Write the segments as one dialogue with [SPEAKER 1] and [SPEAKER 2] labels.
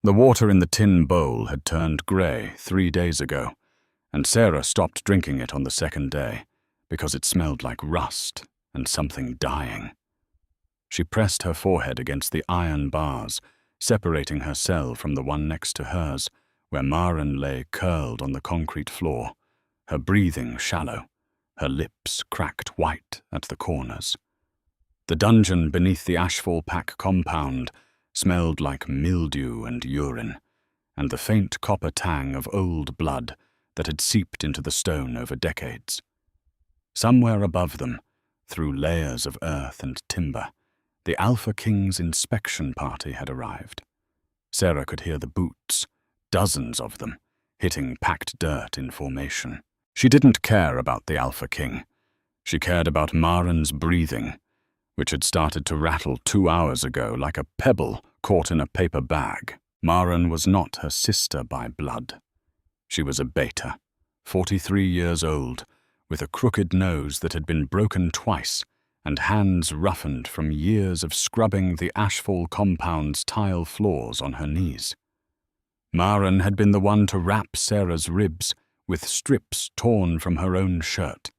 [SPEAKER 1] The water in the tin bowl had turned grey 3 days ago, and Sarah stopped drinking it on the second day because it smelled like rust and something dying. She pressed her forehead against the iron bars, separating her cell from the one next to hers, where Maren lay curled on the concrete floor, her breathing shallow, her lips cracked white at the corners. The dungeon beneath the Ashfall Pack compound smelled like mildew and urine, and the faint copper tang of old blood that had seeped into the stone over decades. Somewhere above them, through layers of earth and timber, the Alpha King's inspection party had arrived. Sarah could hear the boots, dozens of them, hitting packed dirt in formation. She didn't care about the Alpha King. She cared about Maren's breathing, which had started to rattle 2 hours ago like a pebble caught in a paper bag. Maren was not her sister by blood. She was a beta, 43 years old, with a crooked nose that had been broken twice and hands roughened from years of scrubbing the Ashfall compound's tile floors on her knees. Maren had been the one to wrap Sarah's ribs with strips torn from her own shirt,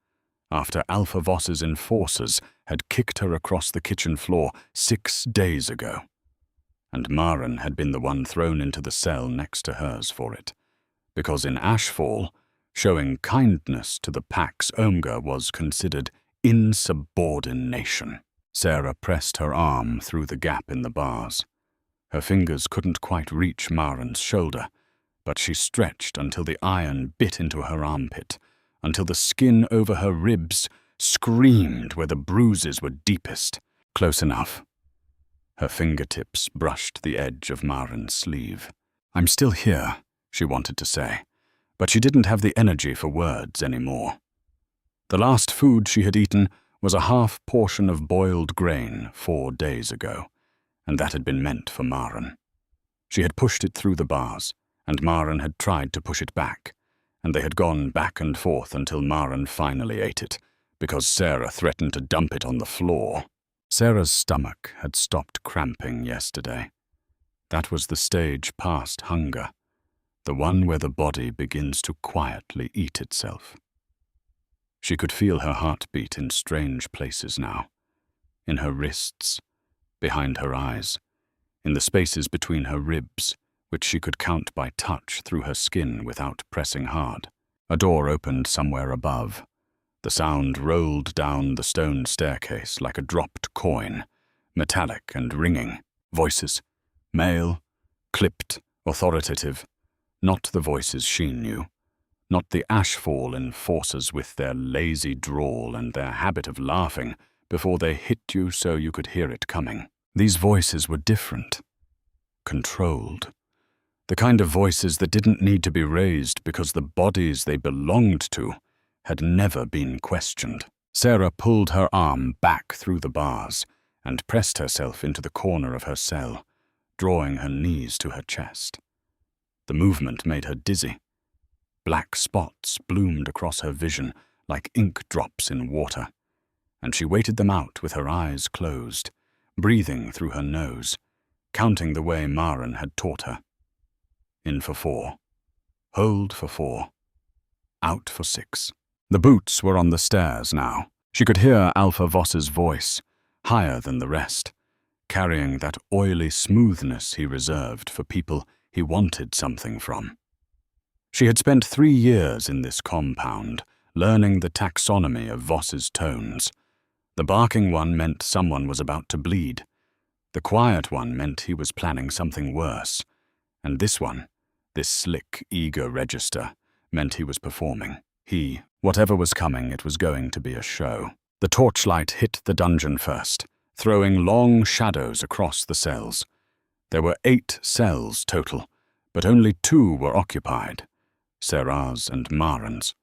[SPEAKER 1] after Alpha Voss's enforcers had kicked her across the kitchen floor 6 days ago. And Maren had been the one thrown into the cell next to hers for it, because in Ashfall, showing kindness to the Pack's Omega was considered insubordination. Sarah pressed her arm through the gap in the bars. Her fingers couldn't quite reach Maren's shoulder, but she stretched until the iron bit into her armpit, until the skin over her ribs screamed where the bruises were deepest. Close enough. Her fingertips brushed the edge of Maren's sleeve. "I'm still here," she wanted to say, but she didn't have the energy for words anymore. The last food she had eaten was a half portion of boiled grain 4 days ago, and that had been meant for Maren. She had pushed it through the bars, and Maren had tried to push it back, and they had gone back and forth until Maren finally ate it, because Sarah threatened to dump it on the floor. Sarah's stomach had stopped cramping yesterday. That was the stage past hunger, the one where the body begins to quietly eat itself. She could feel her heartbeat in strange places now, in her wrists, behind her eyes, in the spaces between her ribs, which she could count by touch through her skin without pressing hard. A door opened somewhere above. The sound rolled down the stone staircase like a dropped coin, metallic and ringing. Voices, male, clipped, authoritative, not the voices she knew, not the Ashfall enforcers with their lazy drawl and their habit of laughing before they hit you so you could hear it coming. These voices were different, controlled. The kind of voices that didn't need to be raised because the bodies they belonged to had never been questioned. Sarah pulled her arm back through the bars and pressed herself into the corner of her cell, drawing her knees to her chest. The movement made her dizzy. Black spots bloomed across her vision like ink drops in water, and she waited them out with her eyes closed, breathing through her nose, counting the way Maren had taught her. In for 4. Hold for 4. Out for 6. The boots were on the stairs now. She could hear Alpha Voss's voice, higher than the rest, carrying that oily smoothness he reserved for people he wanted something from. She had spent 3 years in this compound, learning the taxonomy of Voss's tones. The barking one meant someone was about to bleed. The quiet one meant he was planning something worse. And this one, this slick, eager register, meant he was performing. Whatever was coming, it was going to be a show. The torchlight hit the dungeon first, throwing long shadows across the cells. There were 8 cells total, but only 2 were occupied, Sarah's and Maren's.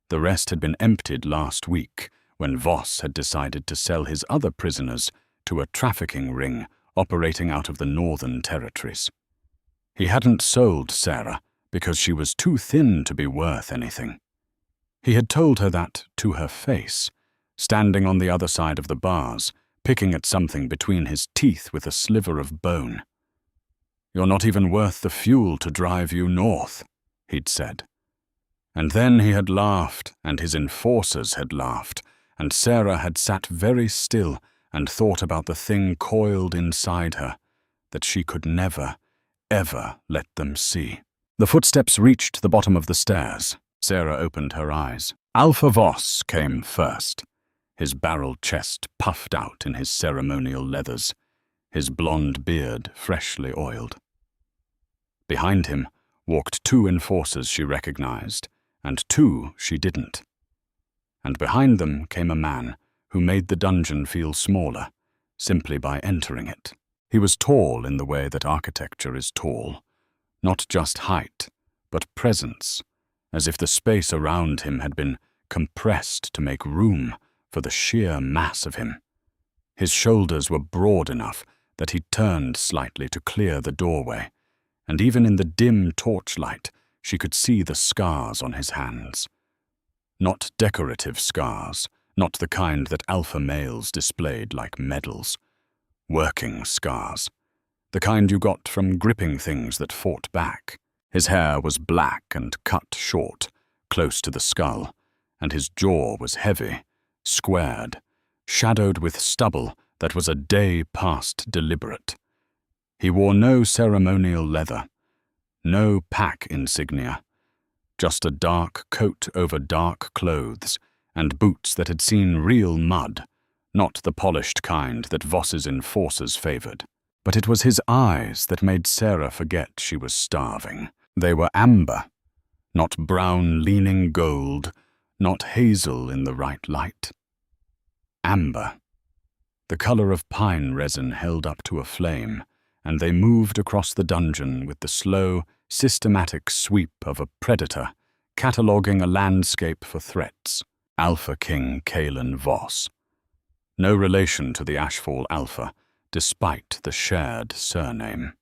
[SPEAKER 1] The rest had been emptied last week, when Voss had decided to sell his other prisoners to a trafficking ring operating out of the Northern Territories. He hadn't sold Sarah because she was too thin to be worth anything. He had told her that to her face, standing on the other side of the bars, picking at something between his teeth with a sliver of bone. You're not even worth the fuel to drive you north, he'd said. And then he had laughed, and his enforcers had laughed, and Sarah had sat very still and thought about the thing coiled inside her that she could never, ever let them see. The footsteps reached the bottom of the stairs. Sarah opened her eyes. Alpha Voss came first, his barrel chest puffed out in his ceremonial leathers, his blonde beard freshly oiled. Behind him walked 2 enforcers she recognized, and 2 she didn't. And behind them came a man who made the dungeon feel smaller, simply by entering it. He was tall in the way that architecture is tall, not just height, but presence, as if the space around him had been compressed to make room for the sheer mass of him. His shoulders were broad enough that he turned slightly to clear the doorway, and even in the dim torchlight she could see the scars on his hands. Not decorative scars, not the kind that alpha males displayed like medals. Working scars, the kind you got from gripping things that fought back. His hair was black and cut short, close to the skull, and his jaw was heavy, squared, shadowed with stubble that was a day past deliberate. He wore no ceremonial leather, no pack insignia, just a dark coat over dark clothes and boots that had seen real mud, not the polished kind that Voss's enforcers favored. But it was his eyes that made Sarah forget she was starving. They were amber, not brown leaning gold, not hazel in the right light. Amber, the color of pine resin held up to a flame, and they moved across the dungeon with the slow, systematic sweep of a predator, cataloguing a landscape for threats. Alpha King Kalen Voss. No relation to the Ashfall Alpha, despite the shared surname.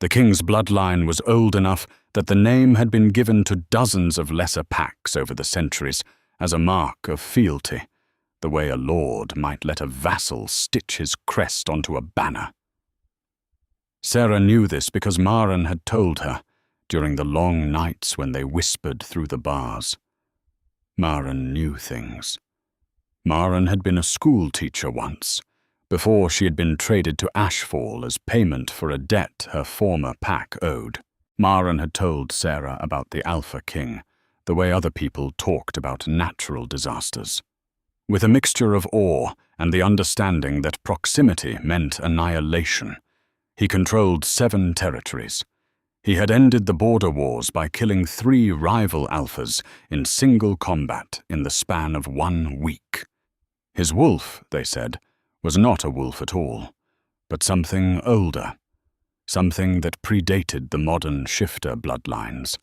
[SPEAKER 1] The king's bloodline was old enough that the name had been given to dozens of lesser packs over the centuries as a mark of fealty, the way a lord might let a vassal stitch his crest onto a banner. Sarah knew this because Maren had told her during the long nights when they whispered through the bars. Maren knew things. Maren had been a school teacher once, before she had been traded to Ashfall as payment for a debt her former pack owed. Maren had told Sarah about the Alpha King, the way other people talked about natural disasters. With a mixture of awe and the understanding that proximity meant annihilation, he controlled 7 territories. He had ended the border wars by killing 3 rival alphas in single combat in the span of 1 week. His wolf, they said, was not a wolf at all, but something older, something that predated the modern shifter bloodlines,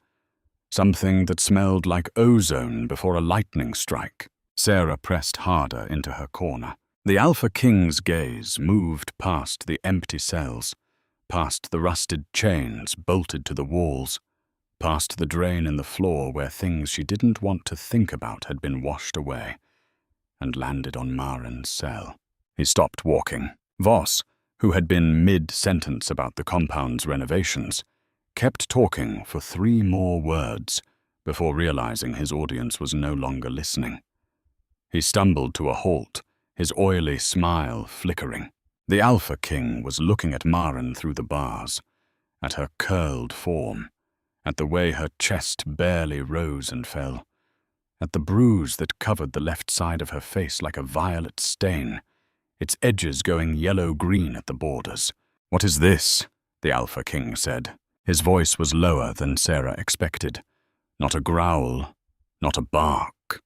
[SPEAKER 1] something that smelled like ozone before a lightning strike. Sarah pressed harder into her corner. The Alpha King's gaze moved past the empty cells, past the rusted chains bolted to the walls, past the drain in the floor where things she didn't want to think about had been washed away, and landed on Maren's cell. He stopped walking. Voss, who had been mid-sentence about the compound's renovations, kept talking for 3 more words before realizing his audience was no longer listening. He stumbled to a halt, his oily smile flickering. The Alpha King was looking at Maren through the bars, at her curled form, at the way her chest barely rose and fell, at the bruise that covered the left side of her face like a violet stain, its edges going yellow-green at the borders. "What is this?" the Alpha King said. His voice was lower than Sarah expected. Not a growl, not a bark.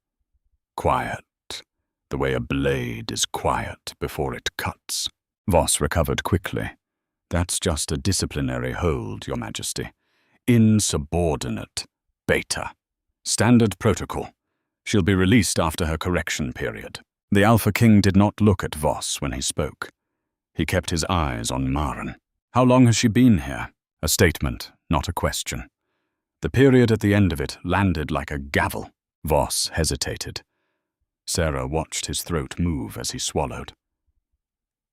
[SPEAKER 1] Quiet, the way a blade is quiet before it cuts. Voss recovered quickly. "That's just a disciplinary hold, Your Majesty. Insubordinate. Beta. Standard protocol. She'll be released after her correction period." The Alpha King did not look at Voss when he spoke. He kept his eyes on Maren. "How long has she been here?" A statement, not a question. The period at the end of it landed like a gavel. Voss hesitated. Sarah watched his throat move as he swallowed.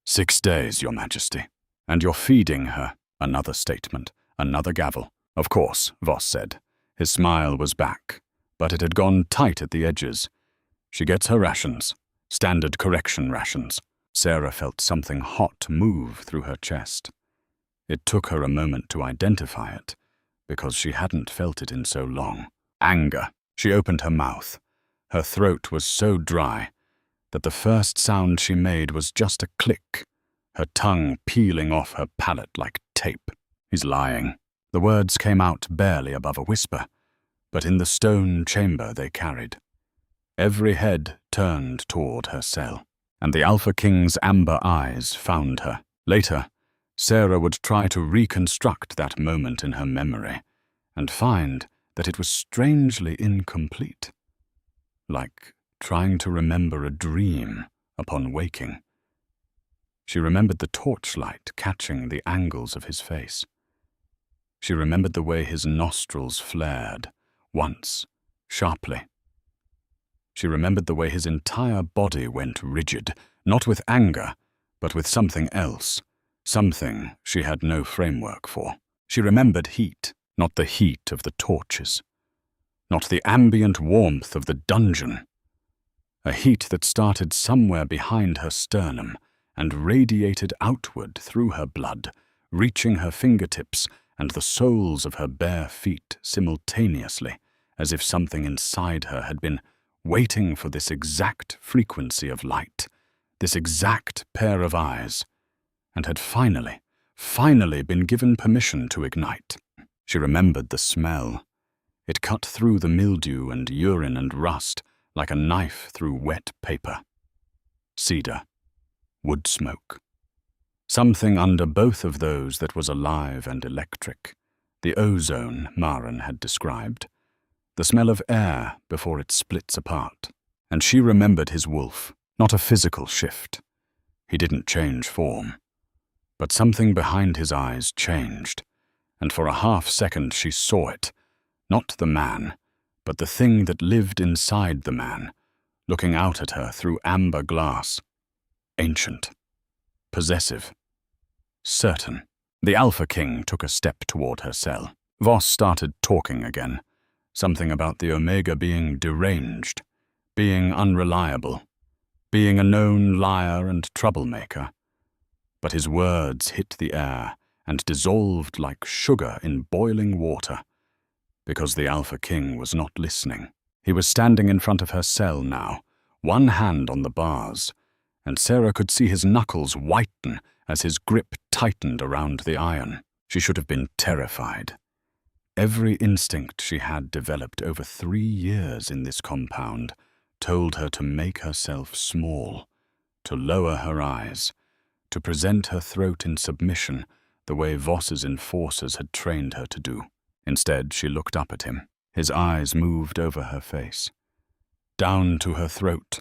[SPEAKER 1] "6 days, Your Majesty. And you're feeding her." Another statement, another gavel. Of course, Voss said. His smile was back, but it had gone tight at the edges. She gets her rations. Standard correction rations. Sarah felt something hot move through her chest. It took her a moment to identify it, because she hadn't felt it in so long. Anger. She opened her mouth. Her throat was so dry that the first sound she made was just a click, her tongue peeling off her palate like tape. He's lying. The words came out barely above a whisper, but in the stone chamber they carried. Every head turned toward her cell, and the Alpha King's amber eyes found her. Later, Sarah would try to reconstruct that moment in her memory and find that it was strangely incomplete, like trying to remember a dream upon waking. She remembered the torchlight catching the angles of his face. She remembered the way his nostrils flared, once, sharply. She remembered the way his entire body went rigid, not with anger, but with something else, something she had no framework for. She remembered heat, not the heat of the torches, not the ambient warmth of the dungeon. A heat that started somewhere behind her sternum and radiated outward through her blood, reaching her fingertips and the soles of her bare feet simultaneously, as if something inside her had been waiting for this exact frequency of light, this exact pair of eyes, and had finally been given permission to ignite. She remembered the smell. It cut through the mildew and urine and rust like a knife through wet paper. Cedar, wood smoke. Something under both of those that was alive and electric. The ozone Maren had described. The smell of air before it splits apart. And she remembered his wolf, not a physical shift. He didn't change form. But something behind his eyes changed, and for a half-second she saw it, not the man, but the thing that lived inside the man, looking out at her through amber glass. Ancient. Possessive. Certain. The Alpha King took a step toward her cell. Voss started talking again, something about the Omega being deranged, being unreliable, being a known liar and troublemaker. But his words hit the air and dissolved like sugar in boiling water, because the Alpha King was not listening. He was standing in front of her cell now, one hand on the bars, and Sarah could see his knuckles whiten as his grip tightened around the iron. She should have been terrified. Every instinct she had developed over 3 years in this compound told her to make herself small, to lower her eyes, to present her throat in submission the way Voss's enforcers had trained her to do. Instead, she looked up at him. His eyes moved over her face, down to her throat,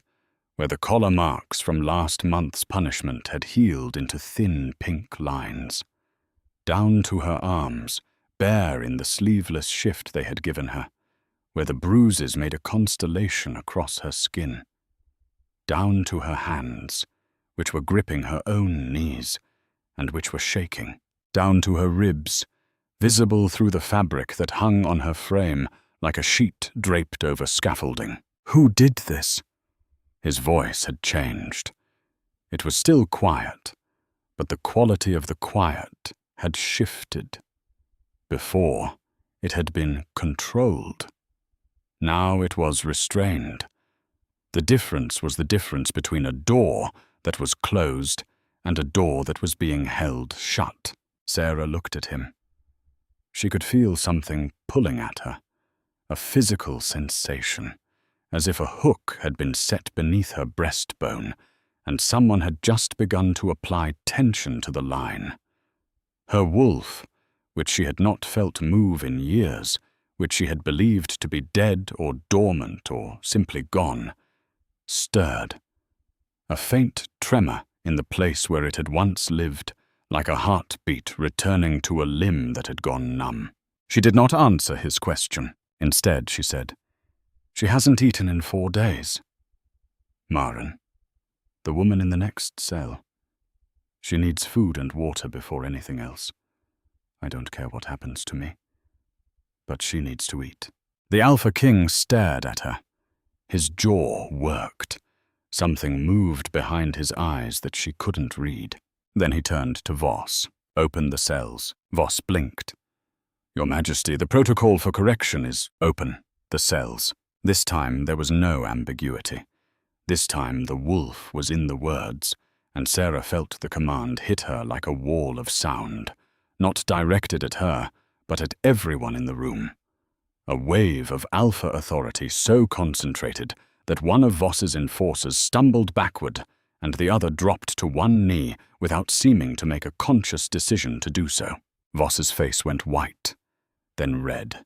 [SPEAKER 1] where the collar marks from last month's punishment had healed into thin pink lines, down to her arms, bare in the sleeveless shift they had given her, where the bruises made a constellation across her skin, down to her hands, which were gripping her own knees, and which were shaking, down to her ribs, visible through the fabric that hung on her frame like a sheet draped over scaffolding. Who did this? His voice had changed. It was still quiet, but the quality of the quiet had shifted. Before, it had been controlled. Now it was restrained. The difference was the difference between a door that was closed and a door that was being held shut. Sarah looked at him. She could feel something pulling at her, a physical sensation, as if a hook had been set beneath her breastbone and someone had just begun to apply tension to the line. Her wolf, which she had not felt move in years, which she had believed to be dead or dormant or simply gone, stirred. A faint tremor in the place where it had once lived, like a heartbeat returning to a limb that had gone numb. She did not answer his question. Instead, she said, "She hasn't eaten in 4 days. Maren, the woman in the next cell. She needs food and water before anything else. I don't care what happens to me. But she needs to eat. The Alpha King stared at her. His jaw worked. Something moved behind his eyes that she couldn't read. Then he turned to Voss. Open the cells. Voss blinked. Your Majesty, the protocol for correction is open the cells. This time there was no ambiguity. This time the wolf was in the words, and Sarah felt the command hit her like a wall of sound, not directed at her, but at everyone in the room. A wave of alpha authority so concentrated that one of Voss's enforcers stumbled backward and the other dropped to one knee without seeming to make a conscious decision to do so. Voss's face went white, then red,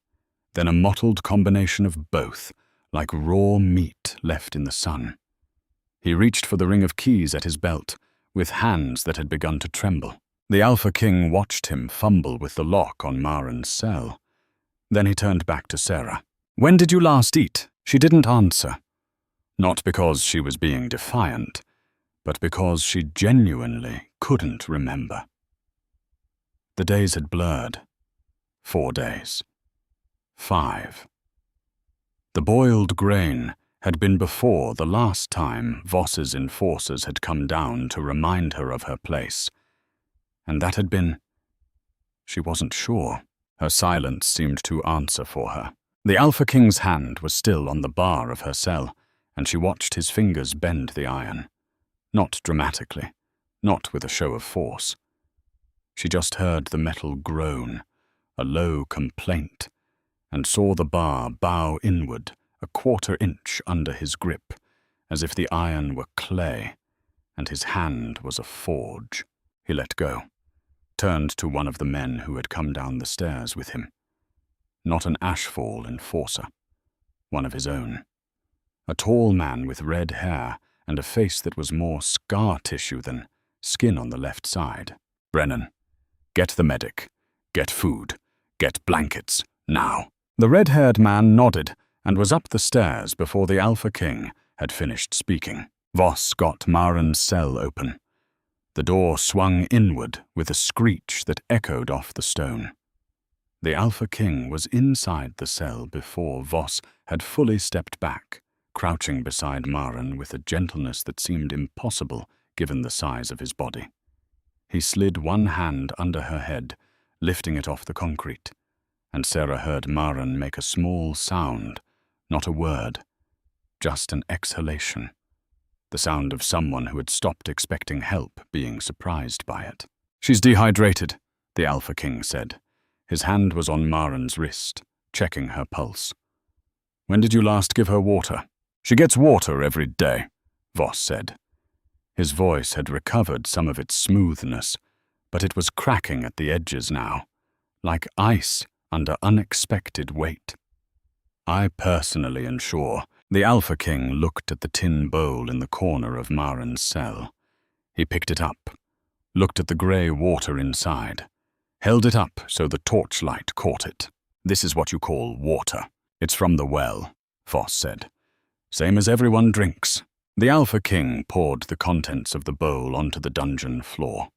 [SPEAKER 1] then a mottled combination of both, like raw meat left in the sun. He reached for the ring of keys at his belt, with hands that had begun to tremble. The Alpha King watched him fumble with the lock on Maren's cell. Then he turned back to Sarah. When did you last eat? She didn't answer. Not because she was being defiant, but because she genuinely couldn't remember. The days had blurred. 4 days. 5. The boiled grain had been before the last time Voss's enforcers had come down to remind her of her place. And that had been... She wasn't sure. Her silence seemed to answer for her. The Alpha King's hand was still on the bar of her cell, and she watched his fingers bend the iron. Not dramatically, not with a show of force. She just heard the metal groan, a low complaint, and saw the bar bow inward a 1/4 inch under his grip, as if the iron were clay, and his hand was a forge. He let go, turned to one of the men who had come down the stairs with him. Not an Ashfall enforcer, one of his own. A tall man with red hair and a face that was more scar tissue than skin on the left side. Brennan, get the medic, get food, get blankets, now. The red-haired man nodded and was up the stairs before the Alpha King had finished speaking. Voss got Maren's cell open. The door swung inward with a screech that echoed off the stone. The Alpha King was inside the cell before Voss had fully stepped back, crouching beside Maren with a gentleness that seemed impossible given the size of his body. He slid one hand under her head, lifting it off the concrete, and Sarah heard Maren make a small sound, not a word, just an exhalation, the sound of someone who had stopped expecting help being surprised by it. She's dehydrated, the Alpha King said. His hand was on Maren's wrist, checking her pulse. When did you last give her water? She gets water every day, Voss said. His voice had recovered some of its smoothness, but it was cracking at the edges now, like ice under unexpected weight. I personally ensure. The Alpha King looked at the tin bowl in the corner of Maren's cell. He picked it up, looked at the grey water inside, held it up so the torchlight caught it. This is what you call water. It's from the well, Voss said. Same as everyone drinks. The Alpha King poured the contents of the bowl onto the dungeon floor.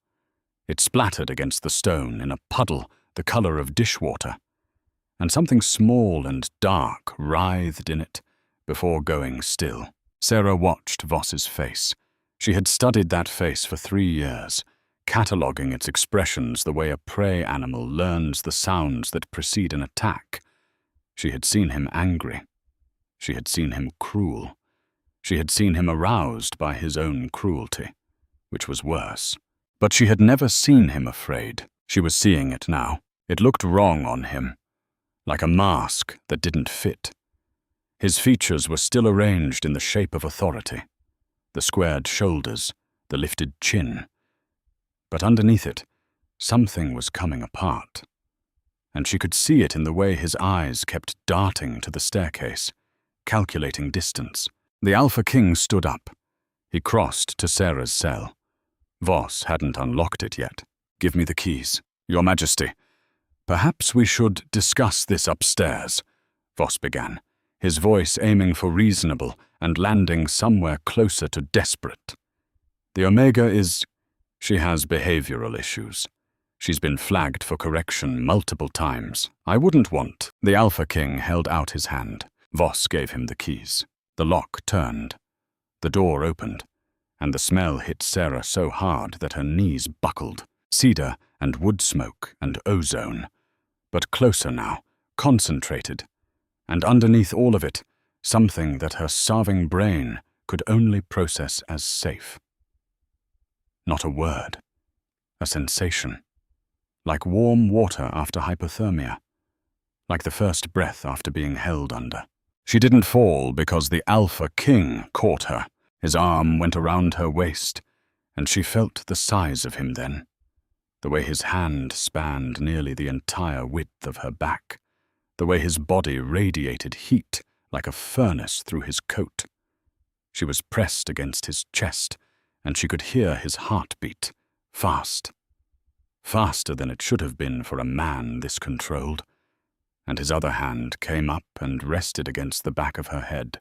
[SPEAKER 1] It splattered against the stone in a puddle the colour of dishwater, and something small and dark writhed in it before going still. Sarah watched Voss's face. She had studied that face for 3 years, cataloguing its expressions the way a prey animal learns the sounds that precede an attack. She had seen him angry. She had seen him cruel. She had seen him aroused by his own cruelty, which was worse. But she had never seen him afraid. She was seeing it now. It looked wrong on him, like a mask that didn't fit. His features were still arranged in the shape of authority, the squared shoulders, the lifted chin. But underneath it, something was coming apart, and she could see it in the way his eyes kept darting to the staircase, calculating distance. The Alpha King stood up. He crossed to Sarah's cell. Voss hadn't unlocked it yet. Give me the keys. Your Majesty, perhaps we should discuss this upstairs, Voss began, his voice aiming for reasonable and landing somewhere closer to desperate. The Omega is... She has behavioral issues. She's been flagged for correction multiple times. I wouldn't want. The Alpha King held out his hand. Voss gave him the keys. The lock turned. The door opened, and the smell hit Sarah so hard that her knees buckled. Cedar and wood smoke and ozone. But closer now, concentrated. And underneath all of it, something that her starving brain could only process as safe. Not a word. A sensation. Like warm water after hypothermia. Like the first breath after being held under. She didn't fall because the Alpha King caught her. His arm went around her waist, and she felt the size of him then. The way his hand spanned nearly the entire width of her back. The way his body radiated heat like a furnace through his coat. She was pressed against his chest, and she could hear his heartbeat, fast. Faster than it should have been for a man this controlled. And his other hand came up and rested against the back of her head,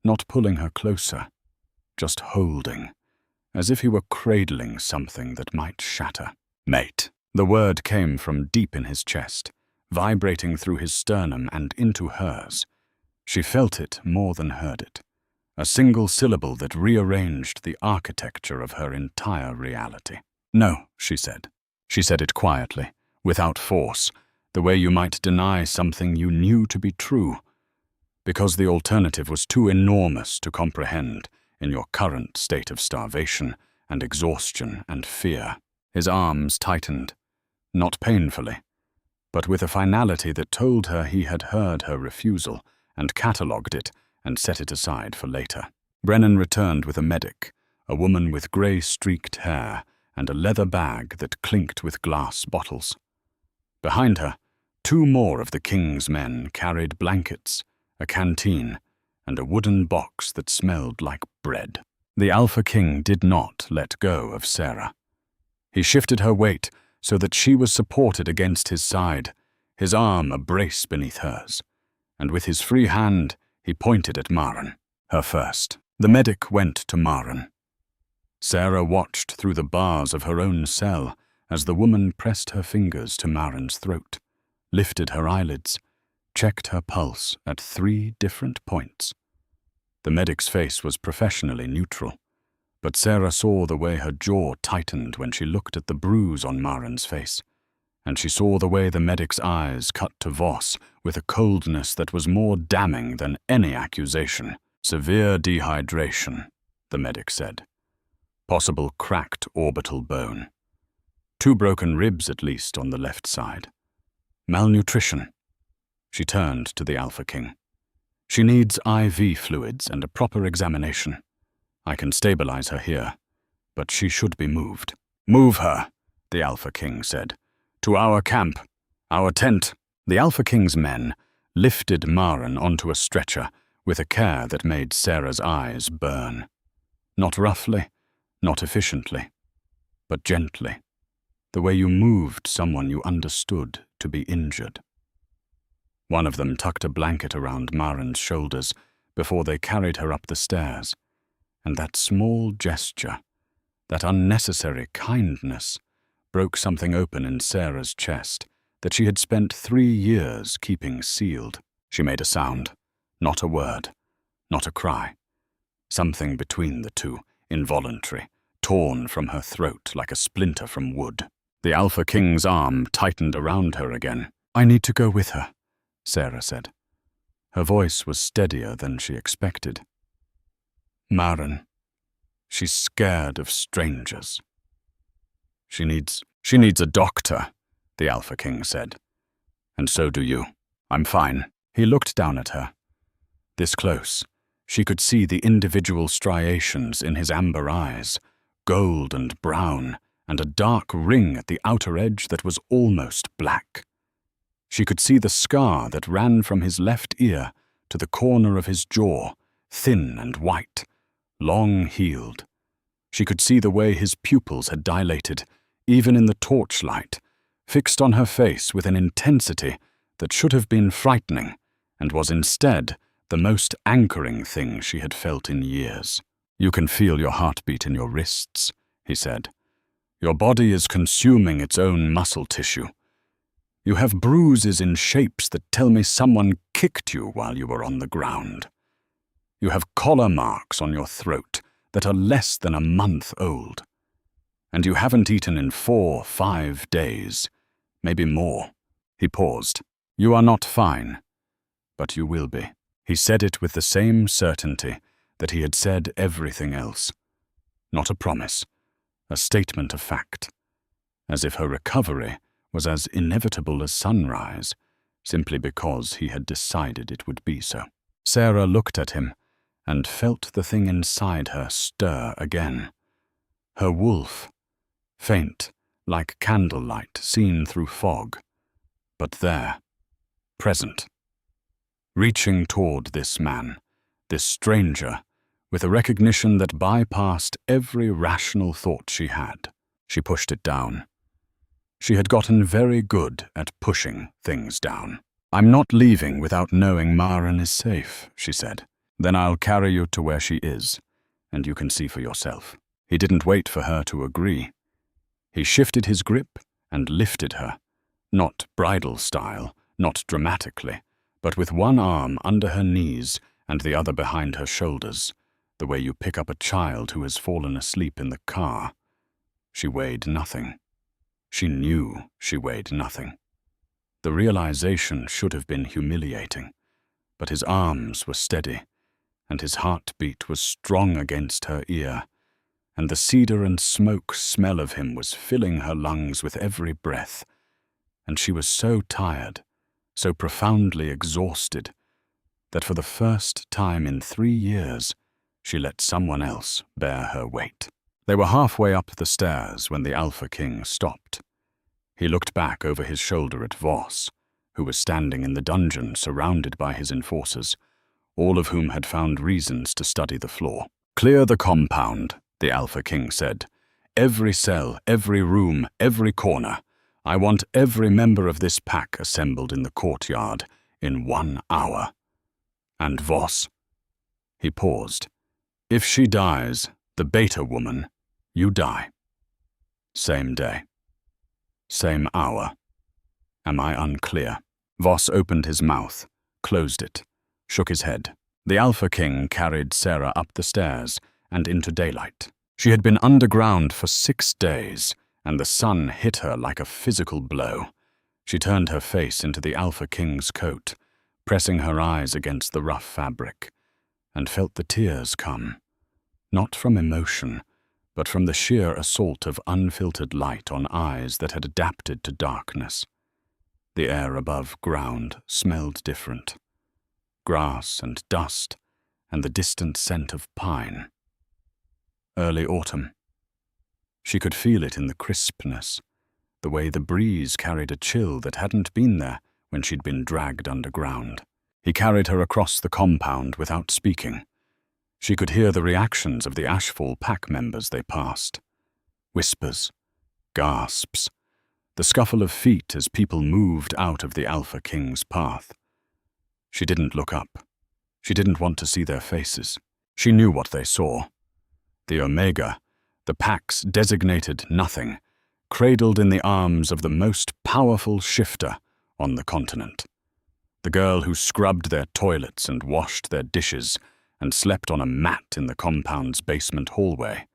[SPEAKER 1] not pulling her closer, just holding, as if he were cradling something that might shatter. Mate. The word came from deep in his chest, vibrating through his sternum and into hers. She felt it more than heard it. A single syllable that rearranged the architecture of her entire reality. No, she said. She said it quietly, without force, the way you might deny something you knew to be true, because the alternative was too enormous to comprehend in your current state of starvation and exhaustion and fear. His arms tightened, not painfully, but with a finality that told her he had heard her refusal and catalogued it and set it aside for later. Brennan returned with a medic, a woman with grey-streaked hair and a leather bag that clinked with glass bottles. Behind her, 2 more of the king's men carried blankets, a canteen, and a wooden box that smelled like bread. The Alpha King did not let go of Sarah. He shifted her weight so that she was supported against his side, his arm a brace beneath hers, and with his free hand he pointed at Maren, her first. The medic went to Maren. Sarah watched through the bars of her own cell as the woman pressed her fingers to Maren's throat, lifted her eyelids, checked her pulse at 3 different points. The medic's face was professionally neutral, but Sarah saw the way her jaw tightened when she looked at the bruise on Maren's face, and she saw the way the medic's eyes cut to Voss with a coldness that was more damning than any accusation. Severe dehydration, the medic said. Possible cracked orbital bone. 2 broken ribs at least on the left side. Malnutrition. She turned to the Alpha King. She needs IV fluids and a proper examination. I can stabilize her here, but she should be moved. Move her, the Alpha King said. To our camp, our tent. The Alpha King's men lifted Maren onto a stretcher with a care that made Sarah's eyes burn. Not roughly, not efficiently, but gently, the way you moved someone you understood to be injured. One of them tucked a blanket around Maren's shoulders before they carried her up the stairs, and that small gesture, that unnecessary kindness, broke something open in Sarah's chest that she had spent 3 years keeping sealed. She made a sound, not a word, not a cry. Something between the two, involuntary, torn from her throat like a splinter from wood. The Alpha King's arm tightened around her again. I need to go with her, Sarah said. Her voice was steadier than she expected. Maren, she's scared of strangers. She needs a doctor, the Alpha King said. And so do you. I'm fine. He looked down at her. This close, she could see the individual striations in his amber eyes, gold and brown, and a dark ring at the outer edge that was almost black. She could see the scar that ran from his left ear to the corner of his jaw, thin and white, long-healed. She could see the way his pupils had dilated, even in the torchlight, fixed on her face with an intensity that should have been frightening and was instead the most anchoring thing she had felt in years. You can feel your heartbeat in your wrists, he said. Your body is consuming its own muscle tissue. You have bruises in shapes that tell me someone kicked you while you were on the ground. You have collar marks on your throat that are less than a month old. And you haven't eaten in 4-5 days, maybe more. He paused. You are not fine, but you will be. He said it with the same certainty that he had said everything else. Not a promise, a statement of fact. As if her recovery was as inevitable as sunrise, simply because he had decided it would be so. Sarah looked at him and felt the thing inside her stir again. Her wolf, faint, like candlelight seen through fog, but there, present, reaching toward this man, this stranger, with a recognition that bypassed every rational thought she had. She pushed it down. She had gotten very good at pushing things down. I'm not leaving without knowing Maren is safe, she said. Then I'll carry you to where she is, and you can see for yourself. He didn't wait for her to agree. He shifted his grip and lifted her, not bridal style, not dramatically, but with one arm under her knees and the other behind her shoulders, the way you pick up a child who has fallen asleep in the car. She weighed nothing. She knew she weighed nothing. The realization should have been humiliating, but his arms were steady, and his heartbeat was strong against her ear, and the cedar and smoke smell of him was filling her lungs with every breath, and she was so tired, so profoundly exhausted, that for the first time in 3 years, she let someone else bear her weight. They were halfway up the stairs when the Alpha King stopped. He looked back over his shoulder at Voss, who was standing in the dungeon surrounded by his enforcers, all of whom had found reasons to study the floor. Clear the compound, the Alpha King said. Every cell, every room, every corner. I want every member of this pack assembled in the courtyard in 1 hour. And Voss? He paused. If she dies, the beta woman, you die. Same day. Same hour. Am I unclear? Voss opened his mouth, closed it, shook his head. The Alpha King carried Sarah up the stairs and into daylight. She had been underground for 6 days, and the sun hit her like a physical blow. She turned her face into the Alpha King's coat, pressing her eyes against the rough fabric, and felt the tears come, not from emotion, but from the sheer assault of unfiltered light on eyes that had adapted to darkness. The air above ground smelled different. Grass and dust, and the distant scent of pine. Early autumn. She could feel it in the crispness, the way the breeze carried a chill that hadn't been there when she'd been dragged underground. He carried her across the compound without speaking. She could hear the reactions of the Ashfall pack members they passed. Whispers, gasps, the scuffle of feet as people moved out of the Alpha King's path. She didn't look up. She didn't want to see their faces. She knew what they saw. The Omega, the pack's designated nothing, cradled in the arms of the most powerful shifter on the continent. The girl who scrubbed their toilets and washed their dishes and slept on a mat in the compound's basement hallway,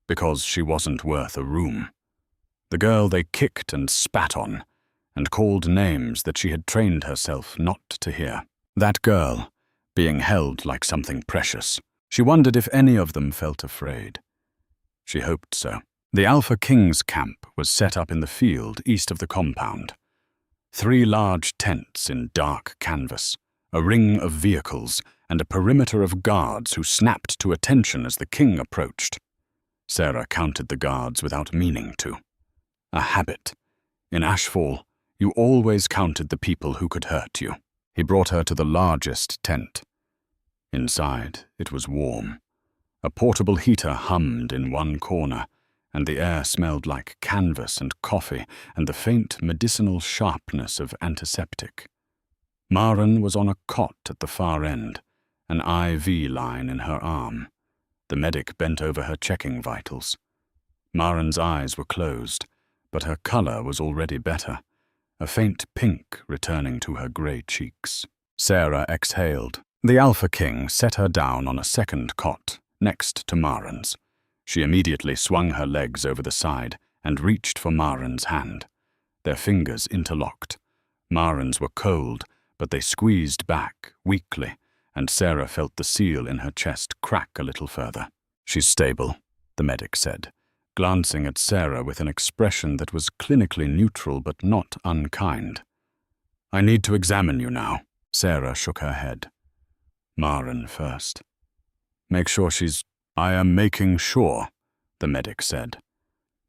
[SPEAKER 1] because she wasn't worth a room. The girl they kicked and spat on, and called names that she had trained herself not to hear. That girl, being held like something precious. She wondered if any of them felt afraid. She hoped so. The Alpha King's camp was set up in the field east of the compound. 3 large tents in dark canvas, a ring of vehicles, and a perimeter of guards who snapped to attention as the king approached. Sarah counted the guards without meaning to. A habit. In Ashfall, you always counted the people who could hurt you. He brought her to the largest tent. Inside, it was warm. A portable heater hummed in one corner, and the air smelled like canvas and coffee and the faint medicinal sharpness of antiseptic. Maren was on a cot at the far end, an IV line in her arm. The medic bent over her checking vitals. Maren's eyes were closed, but her color was already better, a faint pink returning to her grey cheeks. Sarah exhaled. The Alpha King set her down on a second cot, next to Maren's. She immediately swung her legs over the side and reached for Maren's hand. Their fingers interlocked. Maren's were cold, but they squeezed back, weakly, and Sarah felt the seal in her chest crack a little further. "She's stable," the medic said, glancing at Sarah with an expression that was clinically neutral but not unkind. "I need to examine you now." Sarah shook her head. "Maren first. Make sure she's—" "I am making sure," the medic said.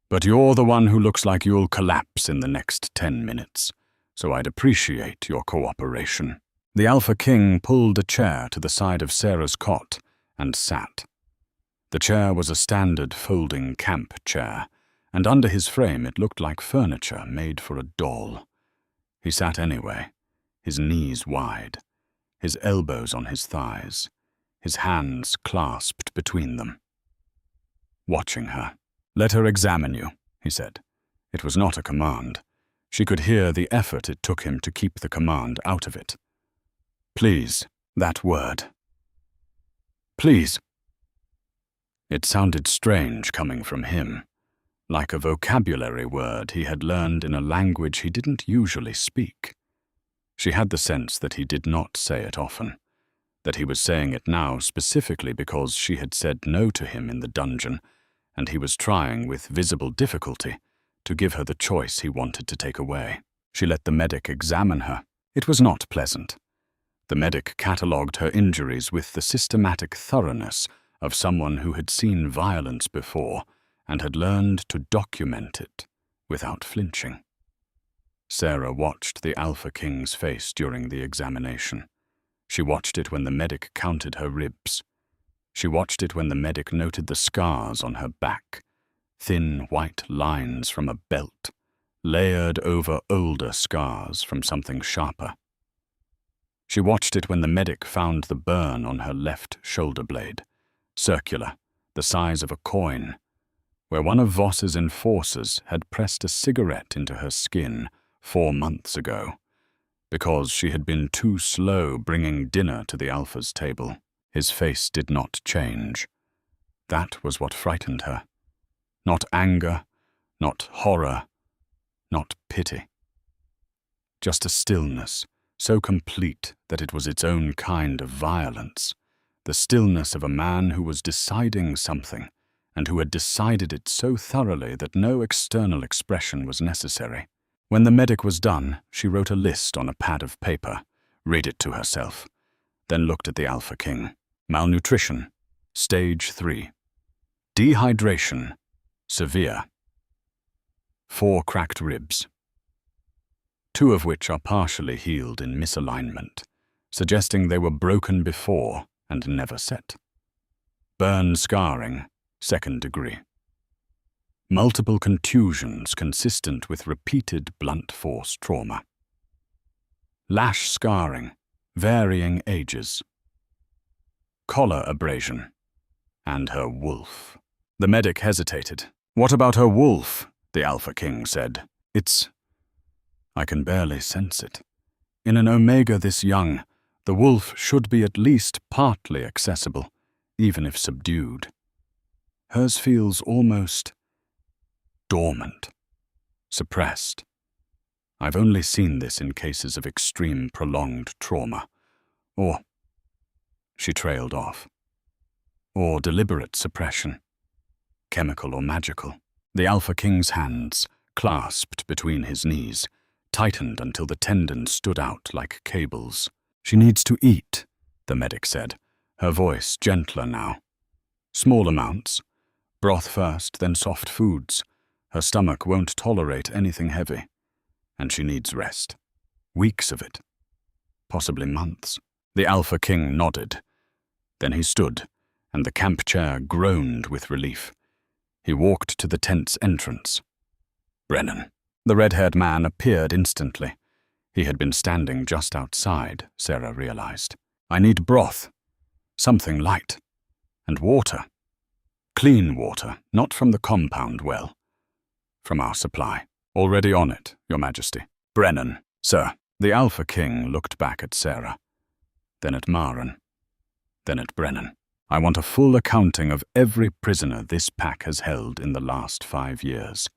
[SPEAKER 1] "But you're the one who looks like you'll collapse in the next 10 minutes, so I'd appreciate your cooperation." The Alpha King pulled a chair to the side of Sarah's cot and sat. The chair was a standard folding camp chair, and under his frame it looked like furniture made for a doll. He sat anyway, his knees wide, his elbows on his thighs, his hands clasped between them. Watching her. "Let her examine you," he said. It was not a command. She could hear the effort it took him to keep the command out of it. "Please," that word. "Please." It sounded strange coming from him, like a vocabulary word he had learned in a language he didn't usually speak. She had the sense that he did not say it often, that he was saying it now specifically because she had said no to him in the dungeon, and he was trying with visible difficulty to give her the choice he wanted to take away. She let the medic examine her. It was not pleasant. The medic catalogued her injuries with the systematic thoroughness of someone who had seen violence before and had learned to document it without flinching. Sarah watched the Alpha King's face during the examination. She watched it when the medic counted her ribs. She watched it when the medic noted the scars on her back, thin white lines from a belt, layered over older scars from something sharper. She watched it when the medic found the burn on her left shoulder blade, circular, the size of a coin, where one of Voss's enforcers had pressed a cigarette into her skin 4 months ago, because she had been too slow bringing dinner to the Alpha's table. His face did not change. That was what frightened her. Not anger, not horror, not pity. Just a stillness, so complete that it was its own kind of violence. The stillness of a man who was deciding something, and who had decided it so thoroughly that no external expression was necessary. When the medic was done, she wrote a list on a pad of paper, read it to herself, then looked at the Alpha King. Malnutrition, stage 3. Dehydration, severe. 4 cracked ribs, 2 of which are partially healed in misalignment, suggesting they were broken before and never set. Burn scarring, 2nd degree. Multiple contusions consistent with repeated blunt force trauma. Lash scarring, varying ages. Collar abrasion, and her wolf. The medic hesitated. "What about her wolf?" the Alpha King said. I can barely sense it. In an Omega this young, the wolf should be at least partly accessible, even if subdued. Hers feels almost dormant, suppressed. I've only seen this in cases of extreme prolonged trauma, or..." She trailed off. "Or deliberate suppression, chemical or magical." The Alpha King's hands, clasped between his knees, tightened until the tendons stood out like cables. "She needs to eat," the medic said, her voice gentler now. "Small amounts. Broth first, then soft foods. Her stomach won't tolerate anything heavy. And she needs rest. Weeks of it. Possibly months." The Alpha King nodded. Then he stood, and the camp chair groaned with relief. He walked to the tent's entrance. "Brennan." The red-haired man appeared instantly. He had been standing just outside, Sarah realized. "I need broth. Something light. And water." Clean water, not from the compound well. From our supply. Already on it, Your Majesty. Brennan, sir. The Alpha King looked back at Sarah, then at Maren, then at Brennan. I want a full accounting of every prisoner this pack has held in the last 5 years.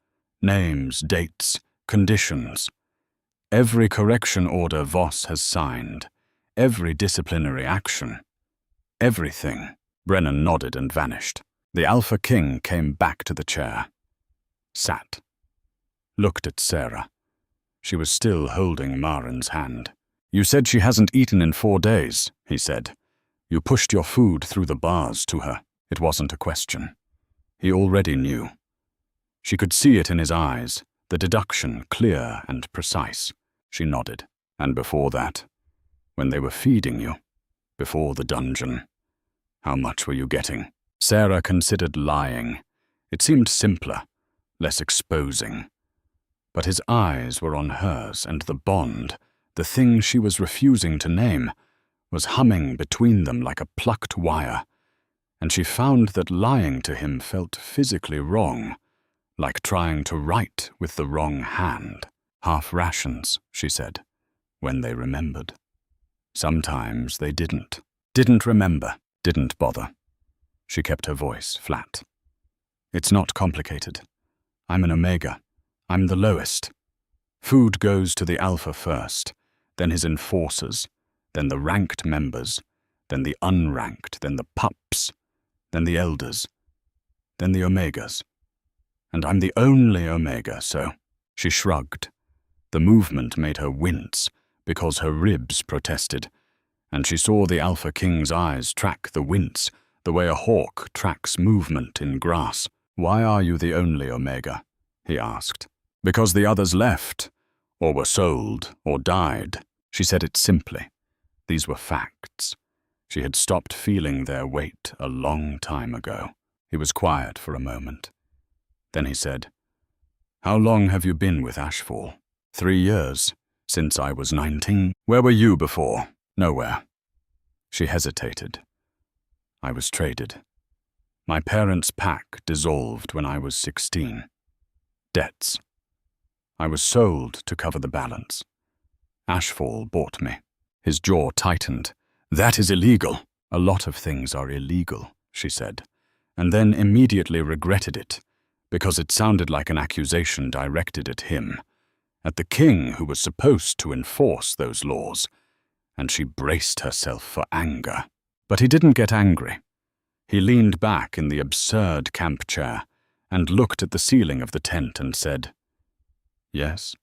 [SPEAKER 1] Names, dates, conditions. Every correction order Voss has signed. Every disciplinary action. Everything. Brennan nodded and vanished. The Alpha King came back to the chair. Sat. Looked at Sarah. She was still holding Maren's hand. You said she hasn't eaten in 4 days, he said. You pushed your food through the bars to her. It wasn't a question. He already knew. She could see it in his eyes, the deduction clear and precise. She nodded. And before that, when they were feeding you, before the dungeon, how much were you getting? Sarah considered lying. It seemed simpler, less exposing. But his eyes were on hers, and the bond, the thing she was refusing to name, was humming between them like a plucked wire, and she found that lying to him felt physically wrong, like trying to write with the wrong hand. Half rations, she said, when they remembered. Sometimes they didn't remember, didn't bother. She kept her voice flat. It's not complicated. I'm an Omega. I'm the lowest. Food goes to the Alpha first, then his enforcers, then the ranked members, then the unranked, then the pups, then the elders, then the Omegas. And I'm the only Omega, so she shrugged. The movement made her wince, because her ribs protested, and she saw the Alpha King's eyes track the wince, the way a hawk tracks movement in grass. Why are you the only Omega? He asked. Because the others left, or were sold, or died. She said it simply. These were facts. She had stopped feeling their weight a long time ago. He was quiet for a moment. Then he said, How long have you been with Ashfall? 3 years, since I was 19. Where were you before? Nowhere. She hesitated. I was traded. My parents' pack dissolved when I was 16. Debts. I was sold to cover the balance. Ashfall bought me. His jaw tightened. That is illegal. A lot of things are illegal, she said, and then immediately regretted it, because it sounded like an accusation directed at him, at the king who was supposed to enforce those laws, and she braced herself for anger. But he didn't get angry. He leaned back in the absurd camp chair and looked at the ceiling of the tent and said, Yes,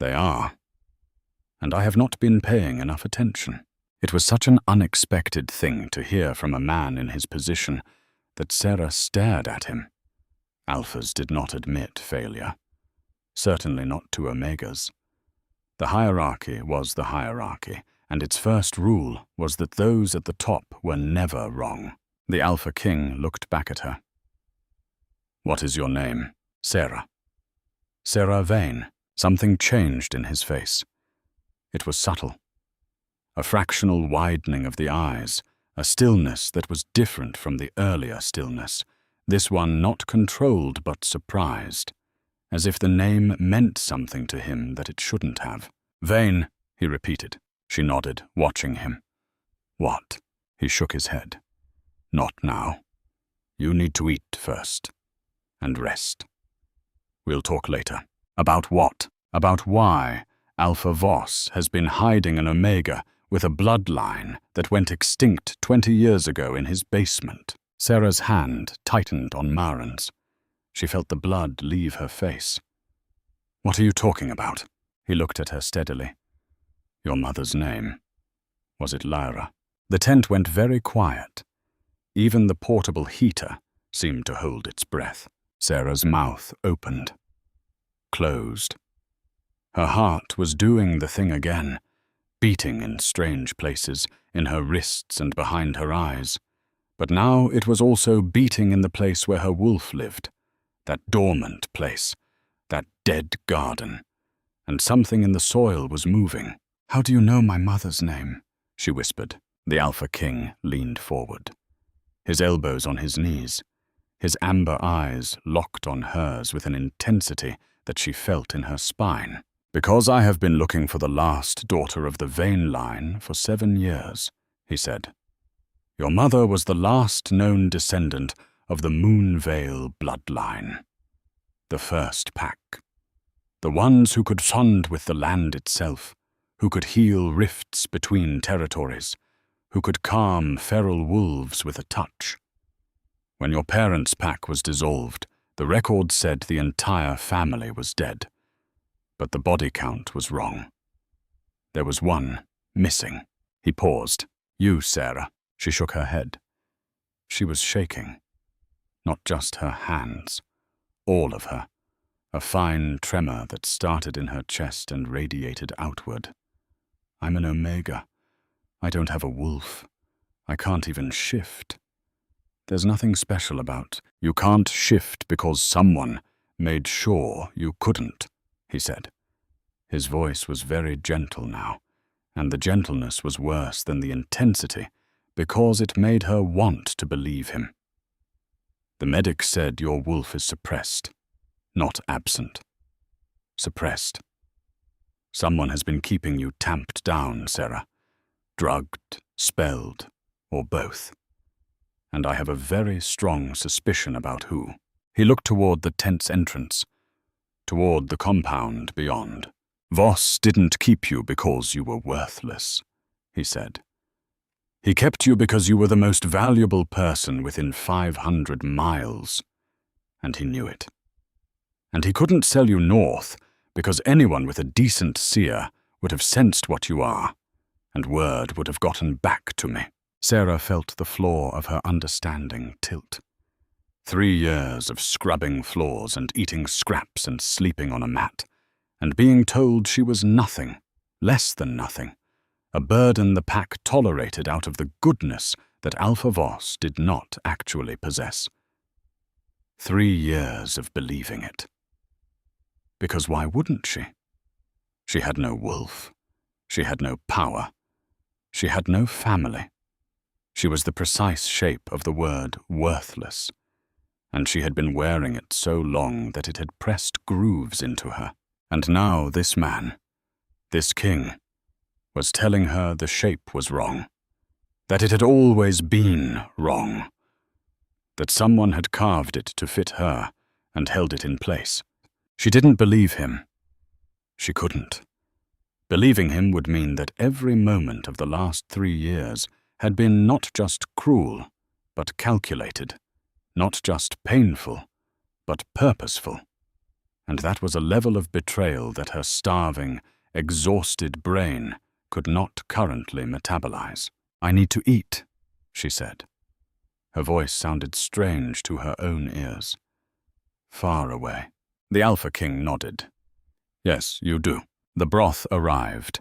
[SPEAKER 1] they are. And I have not been paying enough attention. It was such an unexpected thing to hear from a man in his position that Sarah stared at him. Alphas did not admit failure. Certainly not to Omegas. The hierarchy was the hierarchy, and its first rule was that those at the top were never wrong. The Alpha King looked back at her. What is your name? Sarah. Sarah Vane. Something changed in his face. It was subtle. A fractional widening of the eyes, a stillness that was different from the earlier stillness, this one not controlled but surprised, as if the name meant something to him that it shouldn't have. Vane, he repeated. She nodded, watching him. What? He shook his head. Not now. You need to eat first. And rest. We'll talk later. About what? About why Alpha Voss has been hiding an Omega with a bloodline that went extinct 20 years ago in his basement. Sarah's hand tightened on Maren's. She felt the blood leave her face. What are you talking about? He looked at her steadily. Your mother's name. Was it Lyra? The tent went very quiet. Even the portable heater seemed to hold its breath. Sarah's mouth opened. Closed. Her heart was doing the thing again, beating in strange places, in her wrists and behind her eyes. But now it was also beating in the place where her wolf lived, that dormant place, that dead garden, and something in the soil was moving. How do you know my mother's name? She whispered. The Alpha King leaned forward, his elbows on his knees. his amber eyes locked on hers with an intensity that she felt in her spine. "Because I have been looking for the last daughter of the Vane line for 7 years," he said. "Your mother was the last known descendant of the Moonvale bloodline. The first pack. The ones who could bond with the land itself, who could heal rifts between territories, who could calm feral wolves with a touch. When your parents' pack was dissolved, the record said the entire family was dead. But the body count was wrong. There was one missing." He paused. "You, Sarah." She shook her head. She was shaking. Not just her hands. All of her. A fine tremor that started in her chest and radiated outward. "I'm an Omega. I don't have a wolf. I can't even shift. There's nothing special about. You can't shift because someone made sure you couldn't," he said. His voice was very gentle now, and the gentleness was worse than the intensity because it made her want to believe him. "The medic said your wolf is suppressed, not absent. Suppressed. Someone has been keeping you tamped down, Sarah. Drugged, spelled, or both. And I have a very strong suspicion about who." He looked toward the tent's entrance, toward the compound beyond. "Voss didn't keep you because you were worthless," he said. "He kept you because you were the most valuable person within 500 miles, and he knew it. And he couldn't sell you north because anyone with a decent seer would have sensed what you are, and word would have gotten back to me." Sarah felt the floor of her understanding tilt. 3 years of scrubbing floors and eating scraps and sleeping on a mat, and being told she was nothing, less than nothing, a burden the pack tolerated out of the goodness that Alpha Voss did not actually possess. 3 years of believing it. Because why wouldn't she? She had no wolf. She had no power. She had no family. She was the precise shape of the word worthless, and she had been wearing it so long that it had pressed grooves into her. And now this man, this king, was telling her the shape was wrong, that it had always been wrong, that someone had carved it to fit her and held it in place. She didn't believe him. She couldn't. Believing him would mean that every moment of the last 3 years had been not just cruel, but calculated, not just painful, but purposeful. And that was a level of betrayal that her starving, exhausted brain could not currently metabolize. "I need to eat," she said. Her voice sounded strange to her own ears. Far away. The Alpha King nodded. "Yes, you do." The broth arrived.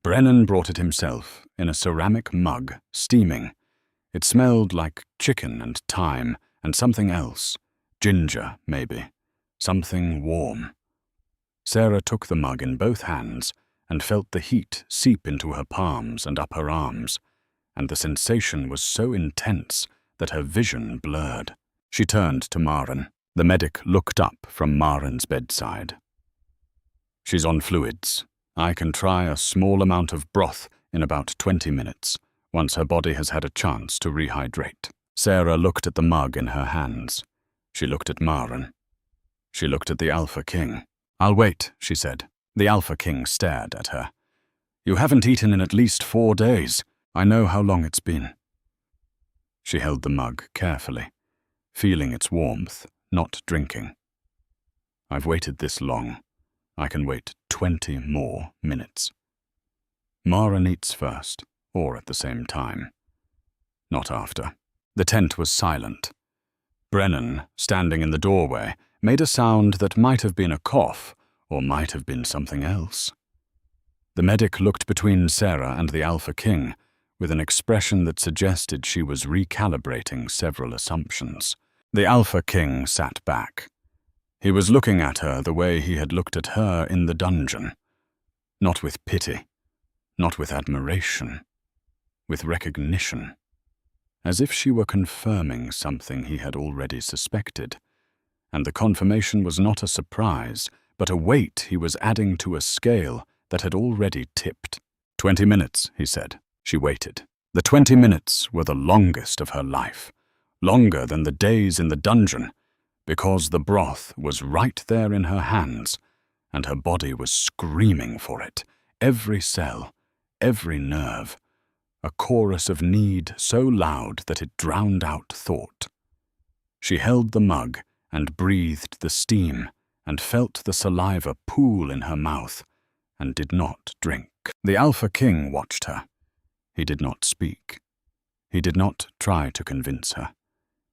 [SPEAKER 1] Brennan brought it himself, in a ceramic mug, steaming. It smelled like chicken and thyme and something else. Ginger, maybe. Something warm. Sarah took the mug in both hands and felt the heat seep into her palms and up her arms, and the sensation was so intense that her vision blurred. She turned to Maren. The medic looked up from Maren's bedside. "She's on fluids. I can try a small amount of broth in about 20 minutes, once her body has had a chance to rehydrate." Sarah looked at the mug in her hands. She looked at Maren. She looked at the Alpha King. "I'll wait," she said. The Alpha King stared at her. "You haven't eaten in at least 4 days. I know how long it's been." She held the mug carefully, feeling its warmth, not drinking. "I've waited this long. I can wait 20 more minutes." Maren eats first, or at the same time. Not after. The tent was silent. Brennan, standing in the doorway, made a sound that might have been a cough, or might have been something else. The medic looked between Sarah and the Alpha King, with an expression that suggested she was recalibrating several assumptions. The Alpha King sat back. He was looking at her the way he had looked at her in the dungeon. Not with pity, not with admiration, with recognition. as if she were confirming something he had already suspected. And the confirmation was not a surprise, but a weight he was adding to a scale that had already tipped. 20 minutes, he said. She waited. The 20 minutes were the longest of her life, longer than the days in the dungeon, because the broth was right there in her hands, and her body was screaming for it, every cell, every nerve, a chorus of need so loud that it drowned out thought. She held the mug and breathed the steam and felt the saliva pool in her mouth and did not drink. The Alpha King watched her. He did not speak. He did not try to convince her.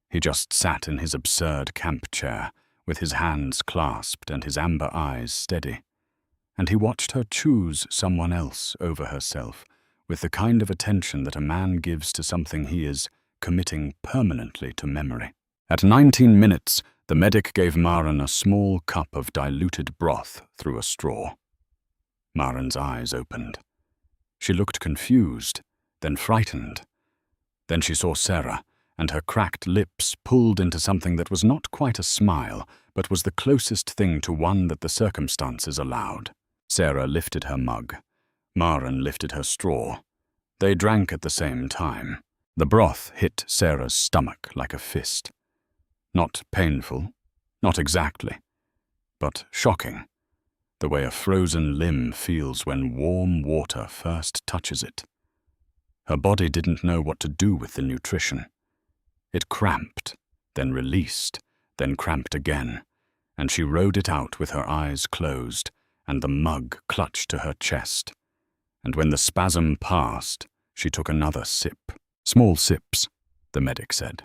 [SPEAKER 1] He just sat in his absurd camp chair, with his hands clasped and his amber eyes steady. And he watched her choose someone else over herself, with the kind of attention that a man gives to something he is committing permanently to memory. At 19 minutes, the medic gave Maren a small cup of diluted broth through a straw. Maren's eyes opened. She looked confused, then frightened. Then she saw Sarah, and her cracked lips pulled into something that was not quite a smile, but was the closest thing to one that the circumstances allowed. Sarah lifted her mug. Maren lifted her straw. They drank at the same time. The broth hit Sarah's stomach like a fist. Not painful, not exactly, but shocking, the way a frozen limb feels when warm water first touches it. Her body didn't know what to do with the nutrition. It cramped, then released, then cramped again, and she rode it out with her eyes closed and the mug clutched to her chest. And when the spasm passed, she took another sip. Small sips, the medic said.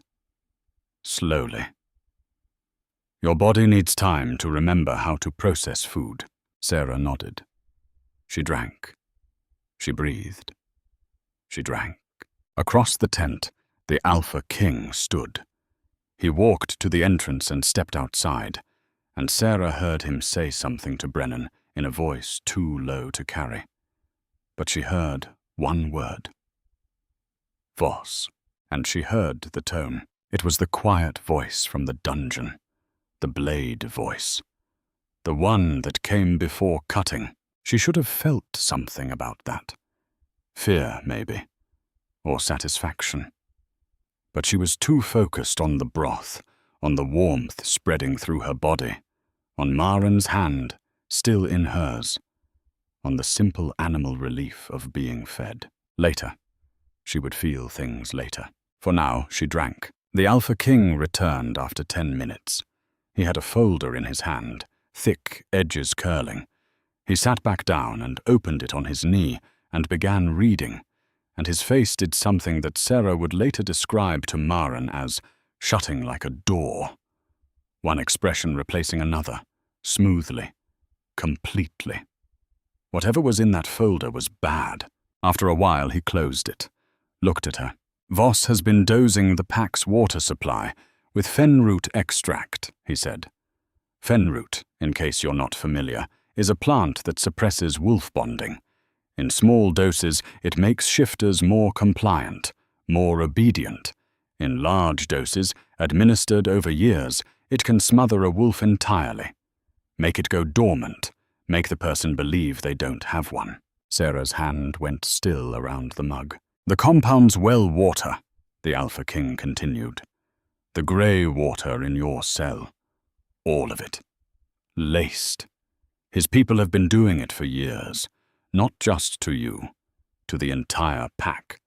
[SPEAKER 1] Slowly. Your body needs time to remember how to process food. Sarah nodded. She drank. She breathed. She drank. Across the tent, the Alpha King stood. He walked to the entrance and stepped outside, and Sarah heard him say something to Brennan in a voice too low to carry. But she heard one word. Voss. And she heard the tone. It was the quiet voice from the dungeon. The blade voice. The one that came before cutting. She should have felt something about that. Fear, maybe. Or satisfaction. But she was too focused on the broth, on the warmth spreading through her body, on Maren's hand, still in hers, on the simple animal relief of being fed. Later. She would feel things later. For now, she drank. The Alpha King returned after 10 minutes. He had a folder in his hand, thick edges curling. He sat back down and opened it on his knee and began reading, and his face did something that Sarah would later describe to Maren as shutting like a door. One expression replacing another, smoothly, completely. Whatever was in that folder was bad. After a while, he closed it, looked at her. Voss has been dosing the pack's water supply with fenroot extract, he said. Fenroot, in case you're not familiar, is a plant that suppresses wolf bonding. In small doses, it makes shifters more compliant, more obedient. In large doses, administered over years, it can smother a wolf entirely. Make it go dormant, make the person believe they don't have one. Sarah's hand went still around the mug. The compound's well water, the Alpha King continued. The grey water in your cell. All of it. Laced. His people have been doing it for years. Not just to you, to the entire pack.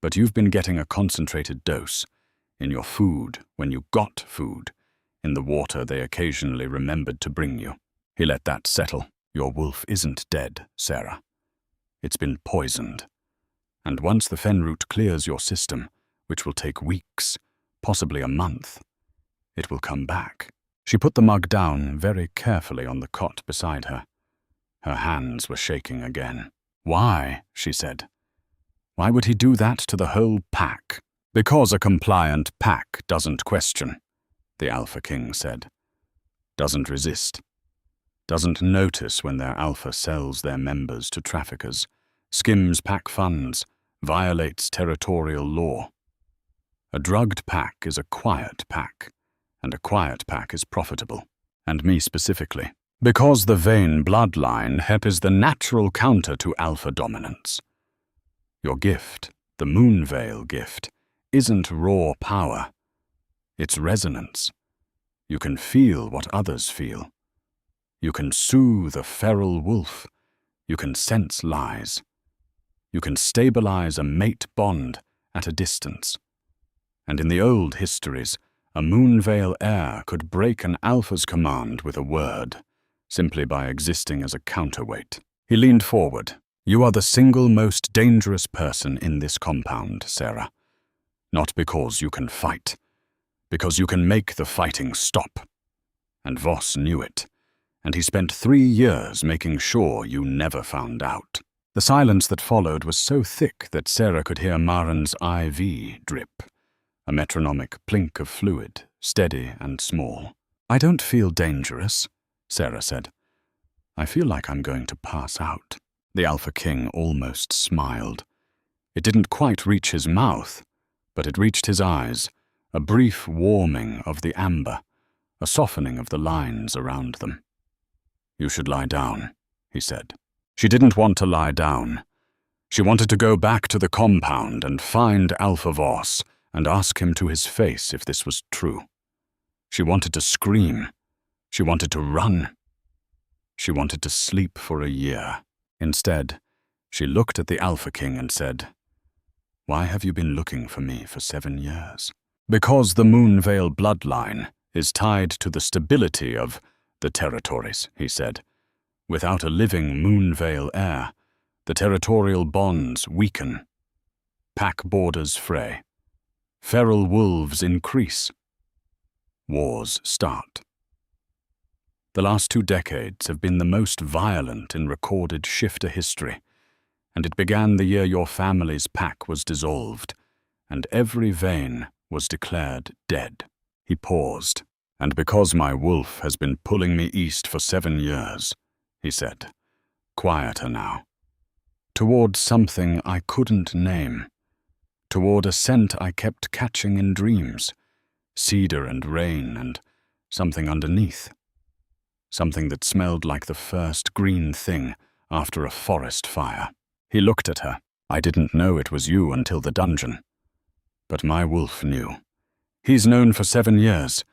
[SPEAKER 1] But you've been getting a concentrated dose, in your food when you got food, in the water they occasionally remembered to bring you. He let that settle. Your wolf isn't dead, Sarah. It's been poisoned. And once the fenroot clears your system, which will take weeks, possibly a month, it will come back. She put the mug down very carefully on the cot beside her. Her hands were shaking again. Why? She said. Why would he do that to the whole pack? Because a compliant pack doesn't question, the Alpha King said. Doesn't resist. Doesn't notice when their alpha sells their members to traffickers, skims pack funds, violates territorial law. A drugged pack is a quiet pack, and a quiet pack is profitable, and me specifically. Because the vein bloodline, Hep is the natural counter to alpha dominance. Your gift, the Moonveil gift, isn't raw power. It's resonance. You can feel what others feel. You can soothe a feral wolf. You can sense lies. You can stabilize a mate bond at a distance. And in the old histories, a Moonveil heir could break an alpha's command with a word, simply by existing as a counterweight. He leaned forward. You are the single most dangerous person in this compound, Sarah. Not because you can fight, because you can make the fighting stop. And Voss knew it, and he spent 3 years making sure you never found out. The silence that followed was so thick that Sarah could hear Maren's IV drip, a metronomic plink of fluid, steady and small. I don't feel dangerous, Sarah said. I feel like I'm going to pass out. The Alpha King almost smiled. It didn't quite reach his mouth, but it reached his eyes, a brief warming of the amber, a softening of the lines around them. You should lie down, he said. She didn't want to lie down. She wanted to go back to the compound and find Alpha Voss and ask him to his face if this was true. She wanted to scream. She wanted to run. She wanted to sleep for a year. Instead, she looked at the Alpha King and said, Why have you been looking for me for 7 years? Because the Moonveil bloodline is tied to the stability of the territories, he said. Without a living Moonveil heir, the territorial bonds weaken. Pack borders fray. Feral wolves increase. Wars start. The last 2 decades have been the most violent in recorded shifter history, and it began the year your family's pack was dissolved, and every vein was declared dead. He paused. And because my wolf has been pulling me east for 7 years, he said, quieter now, toward something I couldn't name, toward a scent I kept catching in dreams, cedar and rain and something underneath, something that smelled like the first green thing after a forest fire. He looked at her. I didn't know it was you until the dungeon. But my wolf knew. He's known for 7 years,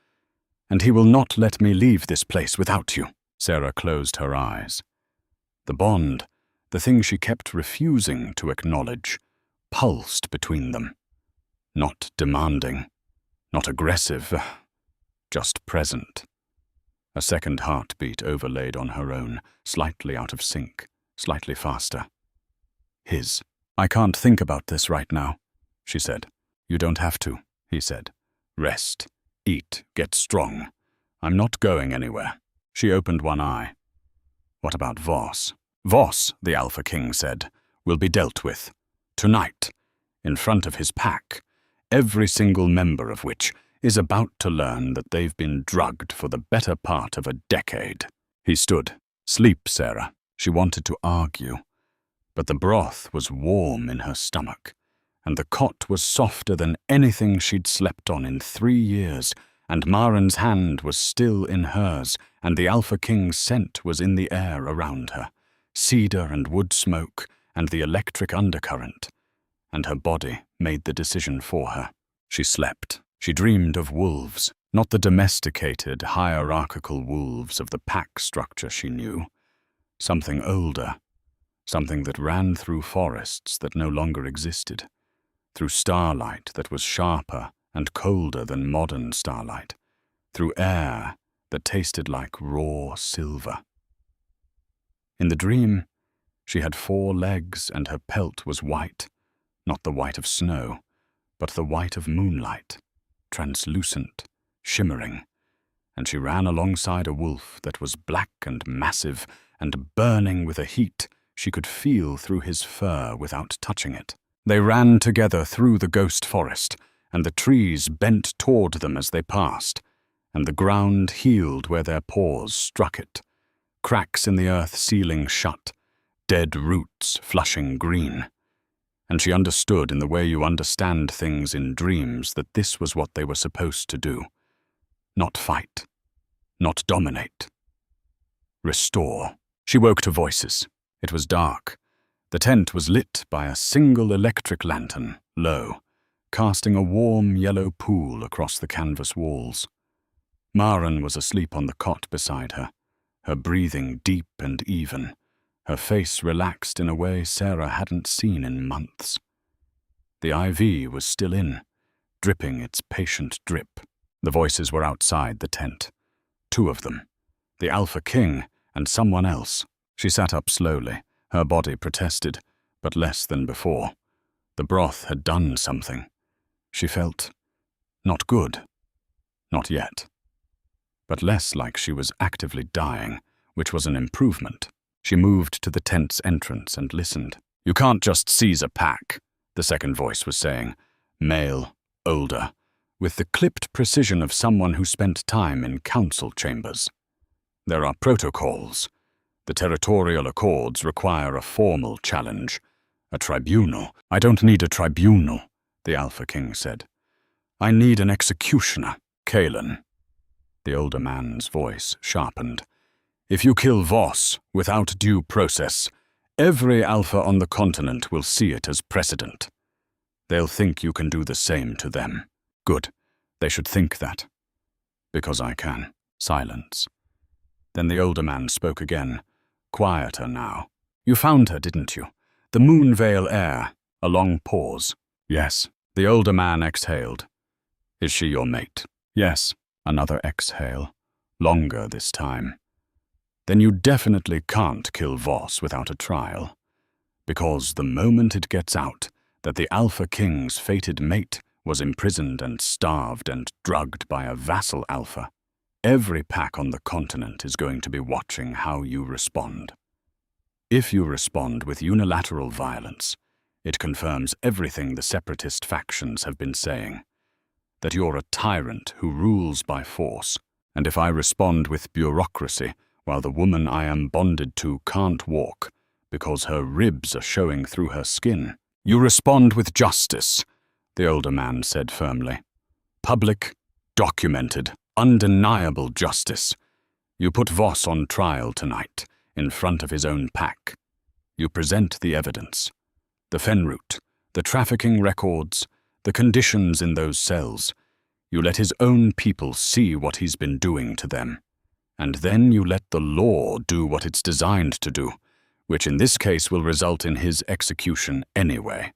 [SPEAKER 1] and he will not let me leave this place without you. Sarah closed her eyes. The bond, the thing she kept refusing to acknowledge, pulsed between them. Not demanding, not aggressive, just present. A second heartbeat overlaid on her own, slightly out of sync, slightly faster. His. I can't think about this right now, she said. You don't have to, he said. Rest, eat, get strong. I'm not going anywhere. She opened one eye. What about Voss? Voss, the Alpha King said, will be dealt with. Tonight, in front of his pack, every single member of which is about to learn that they've been drugged for the better part of a decade. He stood. Sleep, Sarah. She wanted to argue. But the broth was warm in her stomach, and the cot was softer than anything she'd slept on in 3 years, and Maren's hand was still in hers, and the Alpha King's scent was in the air around her, cedar and wood smoke and the electric undercurrent, and her body made the decision for her. She slept. She dreamed of wolves, not the domesticated, hierarchical wolves of the pack structure she knew. Something older, something that ran through forests that no longer existed, through starlight that was sharper and colder than modern starlight, through air that tasted like raw silver. In the dream, she had 4 legs and her pelt was white, not the white of snow, but the white of moonlight, translucent, shimmering, and she ran alongside a wolf that was black and massive and burning with a heat she could feel through his fur without touching it. They ran together through the ghost forest, and the trees bent toward them as they passed, and the ground healed where their paws struck it, cracks in the earth ceiling shut, dead roots flushing green. And she understood in the way you understand things in dreams that this was what they were supposed to do. Not fight. Not dominate. Restore. She woke to voices. It was dark. The tent was lit by a single electric lantern, low, casting a warm yellow pool across the canvas walls. Maren was asleep on the cot beside her, her breathing deep and even, her face relaxed in a way Sarah hadn't seen in months. The IV was still in, dripping its patient drip. The voices were outside the tent. 2 of them. The Alpha King and someone else. She sat up slowly. Her body protested, but less than before. The broth had done something. She felt not good. Not yet. But less like she was actively dying, which was an improvement. She moved to the tent's entrance and listened. "You can't just seize a pack," the second voice was saying, male, older, with the clipped precision of someone who spent time in council chambers. "There are protocols. The territorial accords require a formal challenge. A tribunal." "I don't need a tribunal," the Alpha King said. "I need an executioner, Kalen." The older man's voice sharpened. "If you kill Voss without due process, every Alpha on the continent will see it as precedent. They'll think you can do the same to them. Good. They should think that. Because I can." Silence. Then the older man spoke again, quieter now. "You found her, didn't you? The Moonvale heir." A long pause. "Yes." The older man exhaled. "Is she your mate?" "Yes." Another exhale. Longer this time. "Then you definitely can't kill Voss without a trial. Because the moment it gets out that the Alpha King's fated mate was imprisoned and starved and drugged by a vassal Alpha, every pack on the continent is going to be watching how you respond. If you respond with unilateral violence, it confirms everything the separatist factions have been saying, that you're a tyrant who rules by force, and if I respond with bureaucracy while the woman I am bonded to can't walk because her ribs are showing through her skin, you respond with justice," the older man said firmly. "Public, documented, undeniable justice. You put Voss on trial tonight, in front of his own pack. You present the evidence. The Fenroute, the trafficking records, the conditions in those cells. You let his own people see what he's been doing to them. And then you let the law do what it's designed to do, which in this case will result in his execution anyway,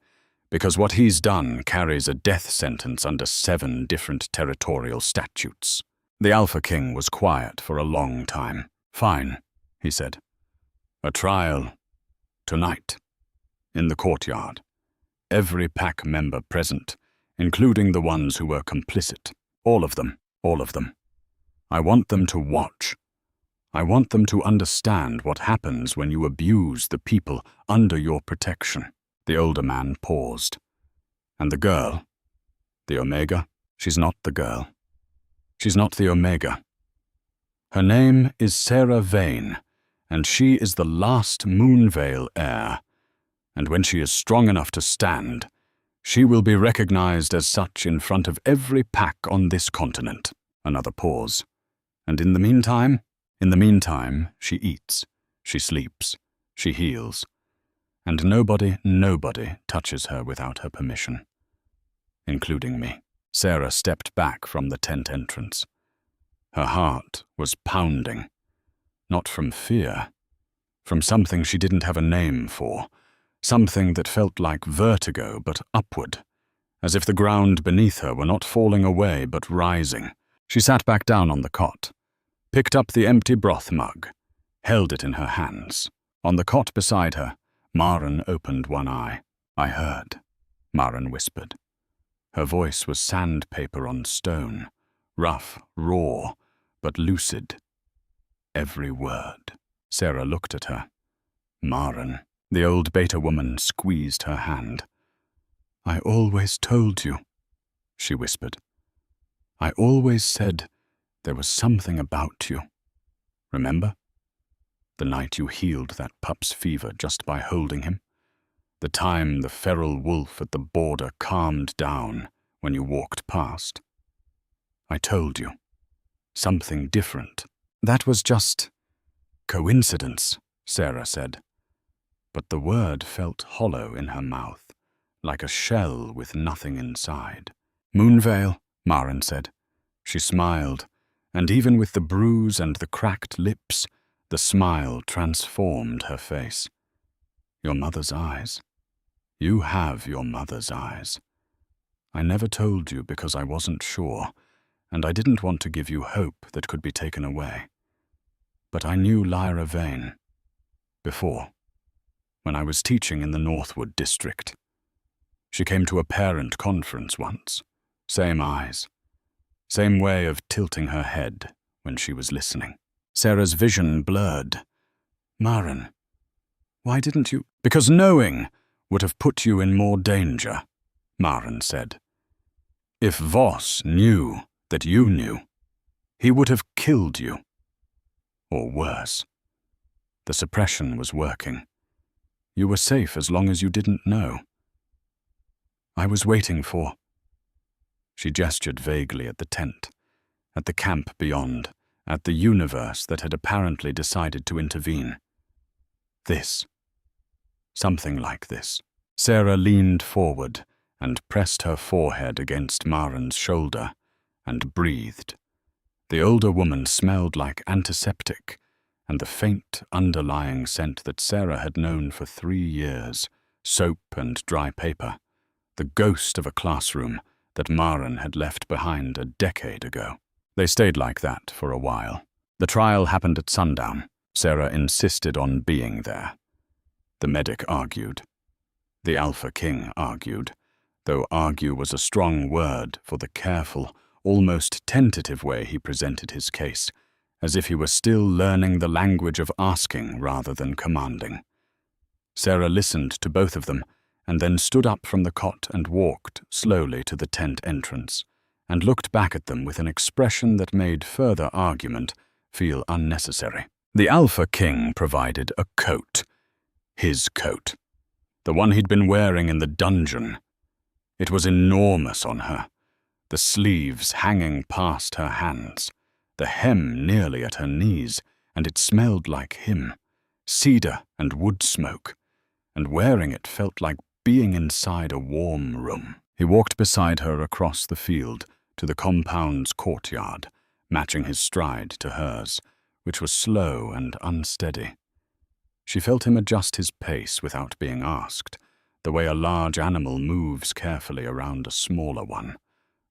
[SPEAKER 1] because what he's done carries a death sentence under 7 different territorial statutes." The Alpha King was quiet for a long time. "Fine," he said. "A trial. Tonight. In the courtyard. Every pack member present, including the ones who were complicit. All of them. All of them. I want them to watch. I want them to understand what happens when you abuse the people under your protection." The older man paused. "And the girl? The Omega? She's not the girl. She's not the Omega. Her name is Sarah Vane, and she is the last Moonvale heir. And when she is strong enough to stand, she will be recognized as such in front of every pack on this continent." Another pause. "And in the meantime? In the meantime, she eats, she sleeps, she heals. And nobody touches her without her permission. Including me." Sarah stepped back from the tent entrance. Her heart was pounding. Not from fear. From something she didn't have a name for. Something that felt like vertigo, but upward. As if the ground beneath her were not falling away, but rising. She sat back down on the cot. Picked up the empty broth mug. Held it in her hands. On the cot beside her, Maren opened one eye. "I heard," Maren whispered. Her voice was sandpaper on stone, rough, raw, but lucid. "Every word." Sarah looked at her. "Maren." The old beta woman squeezed her hand. "I always told you," she whispered. "I always said there was something about you. Remember? The night you healed that pup's fever just by holding him? The time the feral wolf at the border calmed down when you walked past. I told you. Something different. That was just coincidence, Sarah said. But the word felt hollow in her mouth, like a shell with nothing inside. Moonveil, Maren said. She smiled, and even with the bruise and the cracked lips, the smile transformed her face. Your mother's eyes. You have your mother's eyes. I never told you because I wasn't sure, and I didn't want to give you hope that could be taken away. But I knew Lyra Vane before, when I was teaching in the Northwood district. She came to a parent conference once. Same eyes. Same way of tilting her head when she was listening. Sarah's vision blurred. Maren, why didn't you? Because knowing would have put you in more danger, Maren said. If Voss knew that you knew, he would have killed you. Or worse. The suppression was working. You were safe as long as you didn't know. I was waiting for... She gestured vaguely at the tent, at the camp beyond, at the universe that had apparently decided to intervene. This. Something like this. Sarah leaned forward and pressed her forehead against Maren's shoulder and breathed. The older woman smelled like antiseptic and the faint underlying scent that Sarah had known for 3 years, soap and dry paper, the ghost of a classroom that Maren had left behind a decade ago. They stayed like that for a while. The trial happened at sundown. Sarah insisted on being there. The medic argued. The Alpha King argued, though argue was a strong word for the careful, almost tentative way he presented his case, as if he were still learning the language of asking rather than commanding. Sarah listened to both of them, and then stood up from the cot and walked slowly to the tent entrance, and looked back at them with an expression that made further argument feel unnecessary. The Alpha King provided a coat. His coat. The one he'd been wearing in the dungeon. It was enormous on her, the sleeves hanging past her hands, the hem nearly at her knees, and it smelled like him, cedar and wood smoke, and wearing it felt like being inside a warm room. He walked beside her across the field to the compound's courtyard, matching his stride to hers, which was slow and unsteady. She felt him adjust his pace without being asked, the way a large animal moves carefully around a smaller one,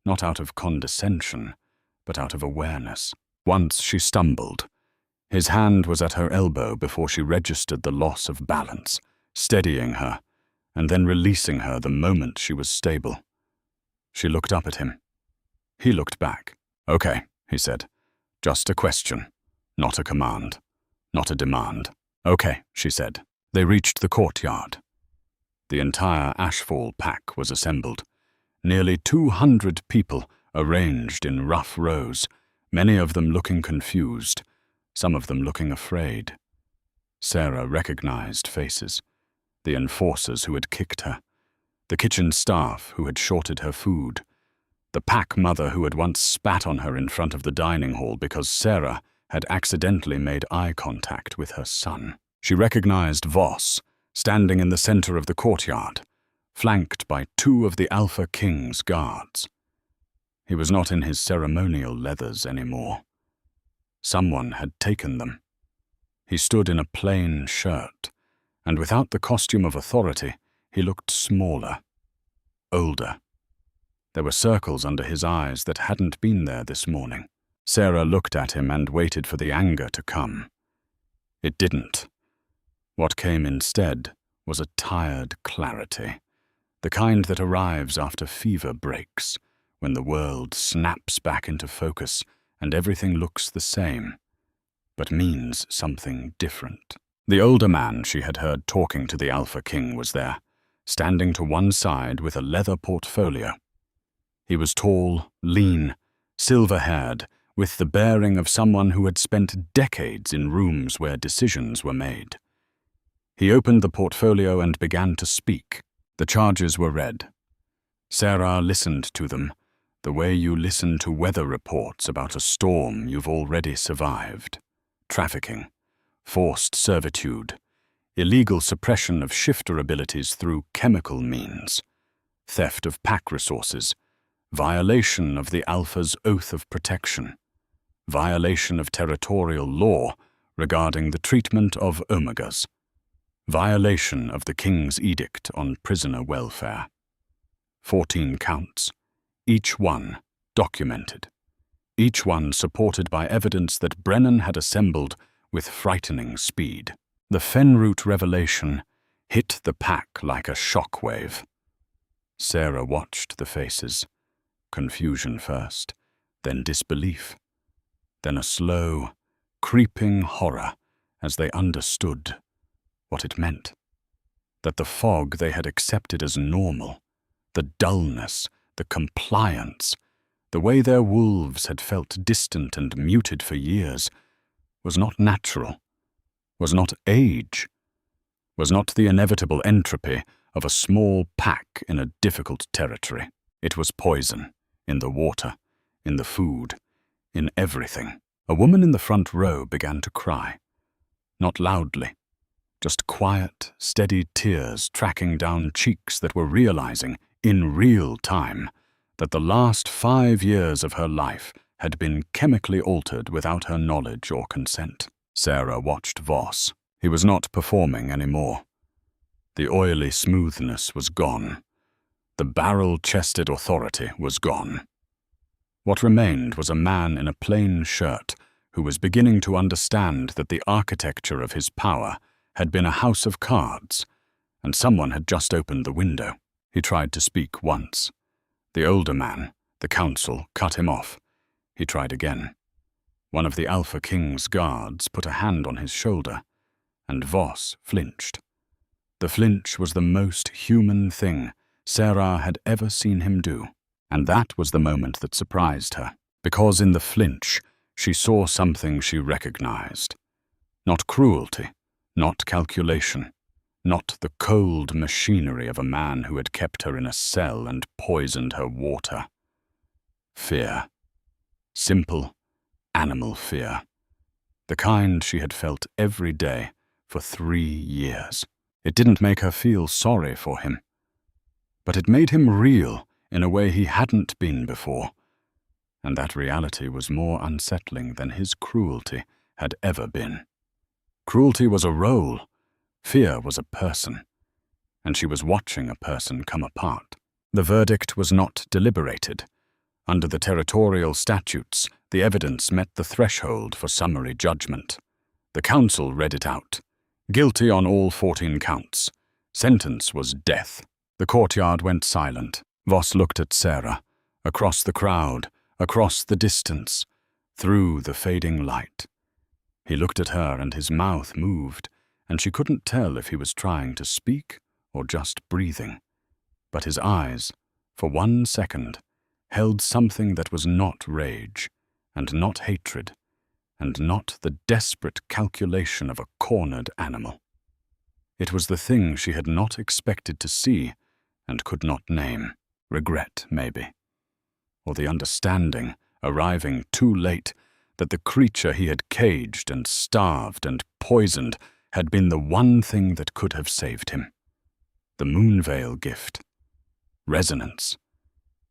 [SPEAKER 1] not out of condescension, but out of awareness. Once she stumbled. His hand was at her elbow before she registered the loss of balance, steadying her, and then releasing her the moment she was stable. She looked up at him. He looked back. Okay, he said. Just a question, not a command, not a demand. Okay, she said. They reached the courtyard. The entire Ashfall pack was assembled. Nearly 200 people arranged in rough rows, many of them looking confused, some of them looking afraid. Sarah recognized faces. The enforcers who had kicked her, the kitchen staff who had shorted her food, the pack mother who had once spat on her in front of the dining hall because Sarah had accidentally made eye contact with her son. She recognized Voss, standing in the center of the courtyard, flanked by 2 of the Alpha King's guards. He was not in his ceremonial leathers anymore. Someone had taken them. He stood in a plain shirt, and without the costume of authority, he looked smaller, older. There were circles under his eyes that hadn't been there this morning. Sarah looked at him and waited for the anger to come. It didn't. What came instead was a tired clarity, the kind that arrives after fever breaks, when the world snaps back into focus and everything looks the same, but means something different. The older man she had heard talking to the Alpha King was there, standing to one side with a leather portfolio. He was tall, lean, silver-haired, with the bearing of someone who had spent decades in rooms where decisions were made. He opened the portfolio and began to speak. The charges were read. Sarah listened to them, the way you listen to weather reports about a storm you've already survived. Trafficking, forced servitude, illegal suppression of shifter abilities through chemical means, theft of pack resources, violation of the Alpha's oath of protection, violation of territorial law regarding the treatment of Omegas, violation of the King's edict on prisoner welfare. 14 counts, each one documented, each one supported by evidence that Brennan had assembled with frightening speed. The Fenroot revelation hit the pack like a shockwave. Sarah watched the faces, confusion first, then disbelief, then a slow, creeping horror as they understood what it meant. That the fog they had accepted as normal, the dullness, the compliance, the way their wolves had felt distant and muted for years, was not natural, was not age, was not the inevitable entropy of a small pack in a difficult territory. It was poison, in the water, in the food, in everything. A woman in the front row began to cry. Not loudly, just quiet, steady tears tracking down cheeks that were realizing, in real time, that the last 5 years of her life had been chemically altered without her knowledge or consent. Sarah watched Voss. He was not performing anymore. The oily smoothness was gone. The barrel-chested authority was gone. What remained was a man in a plain shirt who was beginning to understand that the architecture of his power had been a house of cards, and someone had just opened the window. He tried to speak once. The older man, the counsel, cut him off. He tried again. One of the Alpha King's guards put a hand on his shoulder, and Voss flinched. The flinch was the most human thing Sarah had ever seen him do, and that was the moment that surprised her, because in the flinch she saw something she recognized. Not cruelty, not calculation, not the cold machinery of a man who had kept her in a cell and poisoned her water. Fear. Simple, animal fear. The kind she had felt every day for 3 years. It didn't make her feel sorry for him, but it made him real in a way he hadn't been before, and that reality was more unsettling than his cruelty had ever been. Cruelty was a role, fear was a person, and she was watching a person come apart. The verdict was not deliberated. Under the territorial statutes, the evidence met the threshold for summary judgment. The council read it out. Guilty on all 14 counts. Sentence was death. The courtyard went silent. Voss looked at Sarah, across the crowd, across the distance, through the fading light. He looked at her and his mouth moved, and she couldn't tell if he was trying to speak or just breathing. But his eyes, for 1 second, held something that was not rage, and not hatred, and not the desperate calculation of a cornered animal. It was the thing she had not expected to see and could not name. Regret, maybe. Or the understanding, arriving too late, that the creature he had caged and starved and poisoned had been the one thing that could have saved him. The Moonveil gift. Resonance.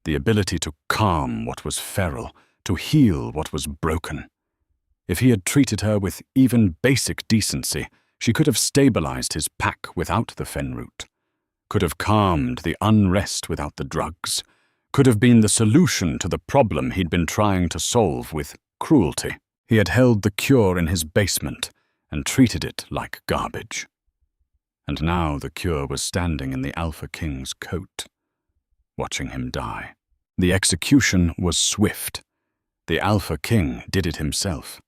[SPEAKER 1] The ability to calm what was feral, to heal what was broken. If he had treated her with even basic decency, she could have stabilized his pack without the Fenroot, could have calmed the unrest without the drugs, could have been the solution to the problem he'd been trying to solve with cruelty. He had held the cure in his basement and treated it like garbage. And now the cure was standing in the Alpha King's coat, watching him die. The execution was swift. The Alpha King did it himself.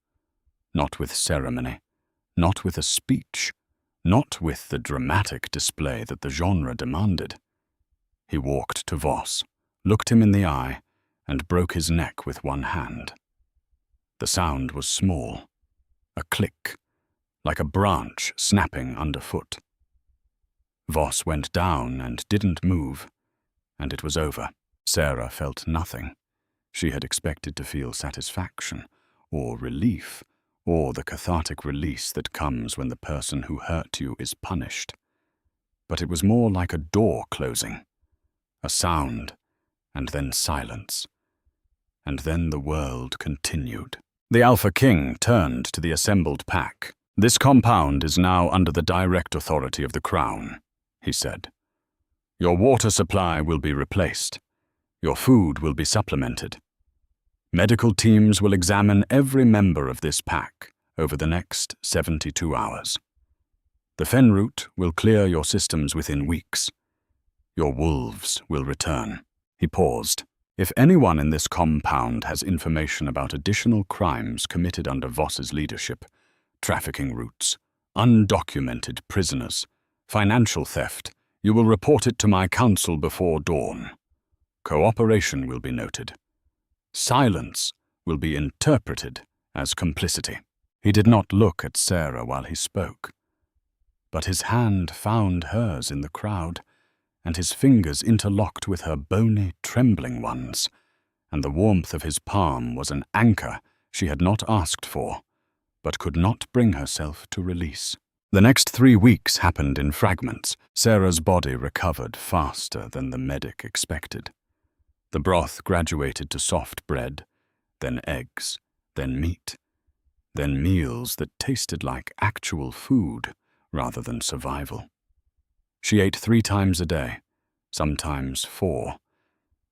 [SPEAKER 1] Not with ceremony, not with a speech, not with the dramatic display that the genre demanded. He walked to Voss, looked him in the eye, and broke his neck with one hand. The sound was small, a click, like a branch snapping underfoot. Voss went down and didn't move, and it was over. Sarah felt nothing. She had expected to feel satisfaction, or relief, or the cathartic release that comes when the person who hurt you is punished. But it was more like a door closing, a sound, and then silence. And then the world continued. The Alpha King turned to the assembled pack. "This compound is now under the direct authority of the Crown," he said. "Your water supply will be replaced. Your food will be supplemented. Medical teams will examine every member of this pack over the next 72 hours. The Fenroot will clear your systems within weeks. Your wolves will return." He paused. "If anyone in this compound has information about additional crimes committed under Voss's leadership, trafficking routes, undocumented prisoners, financial theft, you will report it to my council before dawn. Cooperation will be noted. Silence will be interpreted as complicity." He did not look at Sarah while he spoke, but his hand found hers in the crowd, and his fingers interlocked with her bony, trembling ones, and the warmth of his palm was an anchor she had not asked for, but could not bring herself to release. The next 3 weeks happened in fragments. Sarah's body recovered faster than the medic expected. The broth graduated to soft bread, then eggs, then meat, then meals that tasted like actual food rather than survival. She ate 3 times a day, sometimes 4,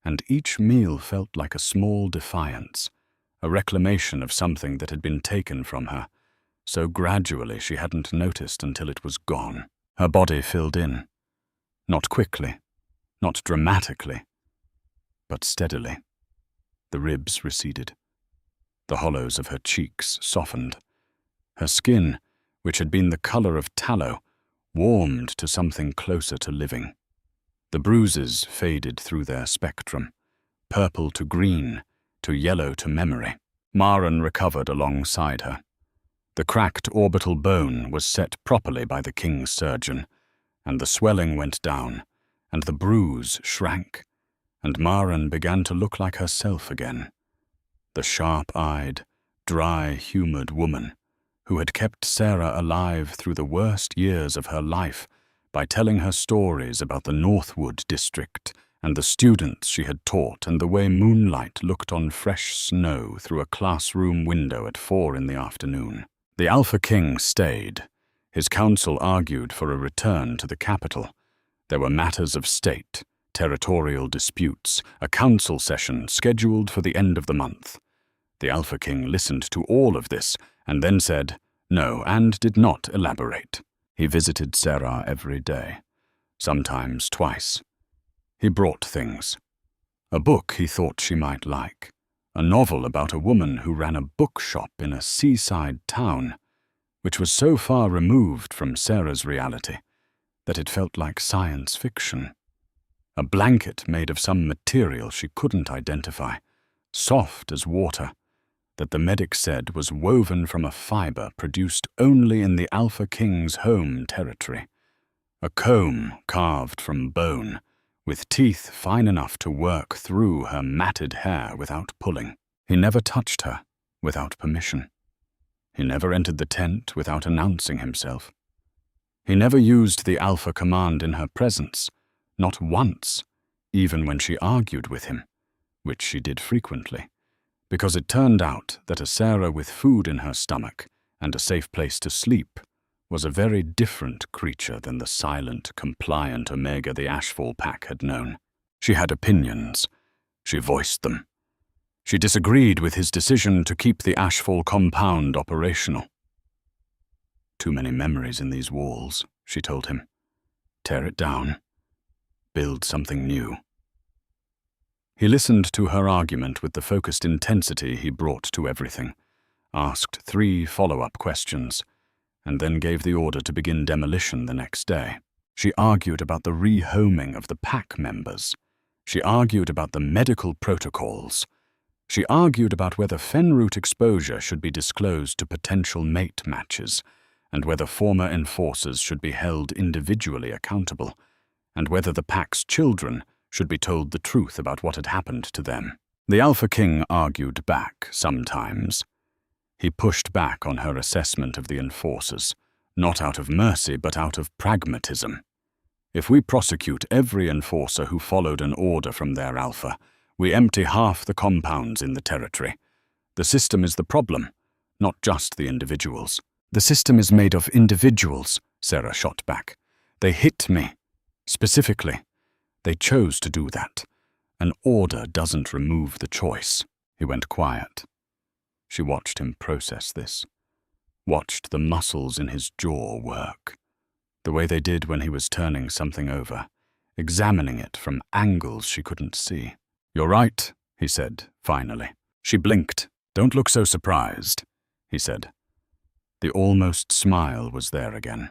[SPEAKER 1] and each meal felt like a small defiance, a reclamation of something that had been taken from her, so gradually she hadn't noticed until it was gone. Her body filled in, not quickly, not dramatically, but steadily. The ribs receded. The hollows of her cheeks softened. Her skin, which had been the color of tallow, warmed to something closer to living. The bruises faded through their spectrum, purple to green, to yellow to memory. Maren recovered alongside her. The cracked orbital bone was set properly by the king's surgeon, and the swelling went down, and the bruise shrank, and Maren began to look like herself again. The sharp-eyed, dry, humoured woman who had kept Sarah alive through the worst years of her life by telling her stories about the Northwood district and the students she had taught and the way moonlight looked on fresh snow through a classroom window at 4 in the afternoon. The Alpha King stayed. His council argued for a return to the capital. There were matters of state, territorial disputes, a council session scheduled for the end of the month. The Alpha King listened to all of this and then said no and did not elaborate. He visited Sarah every day, sometimes twice. He brought things. A book he thought she might like, a novel about a woman who ran a bookshop in a seaside town, which was so far removed from Sarah's reality that it felt like science fiction. A blanket made of some material she couldn't identify, soft as water, that the medic said was woven from a fiber produced only in the Alpha King's home territory. A comb carved from bone, with teeth fine enough to work through her matted hair without pulling. He never touched her without permission. He never entered the tent without announcing himself. He never used the Alpha command in her presence, not once, even when she argued with him, which she did frequently, because it turned out that a Sarah with food in her stomach and a safe place to sleep was a very different creature than the silent, compliant Omega the Ashfall pack had known. She had opinions. She voiced them. She disagreed with his decision to keep the Ashfall compound operational. "Too many memories in these walls," she told him. "Tear it down. Build something new." He listened to her argument with the focused intensity he brought to everything, asked 3 follow-up questions, and then gave the order to begin demolition the next day. She argued about the rehoming of the pack members. She argued about the medical protocols. She argued about whether Fenroot exposure should be disclosed to potential mate matches, and whether former enforcers should be held individually accountable, and whether the pack's children should be told the truth about what had happened to them. The Alpha King argued back sometimes. He pushed back on her assessment of the enforcers, not out of mercy but out of pragmatism. If we prosecute every enforcer who followed an order from their Alpha, we empty half the compounds in the territory. The system is the problem, not just the individuals. The system is made of individuals, Sarah shot back. They hit me. Specifically. They chose to do that. An order doesn't remove the choice. He went quiet. She watched him process this. Watched the muscles in his jaw work. The way they did when he was turning something over, examining it from angles she couldn't see. "You're right," he said, finally. She blinked. "Don't look so surprised," he said. The almost smile was there again,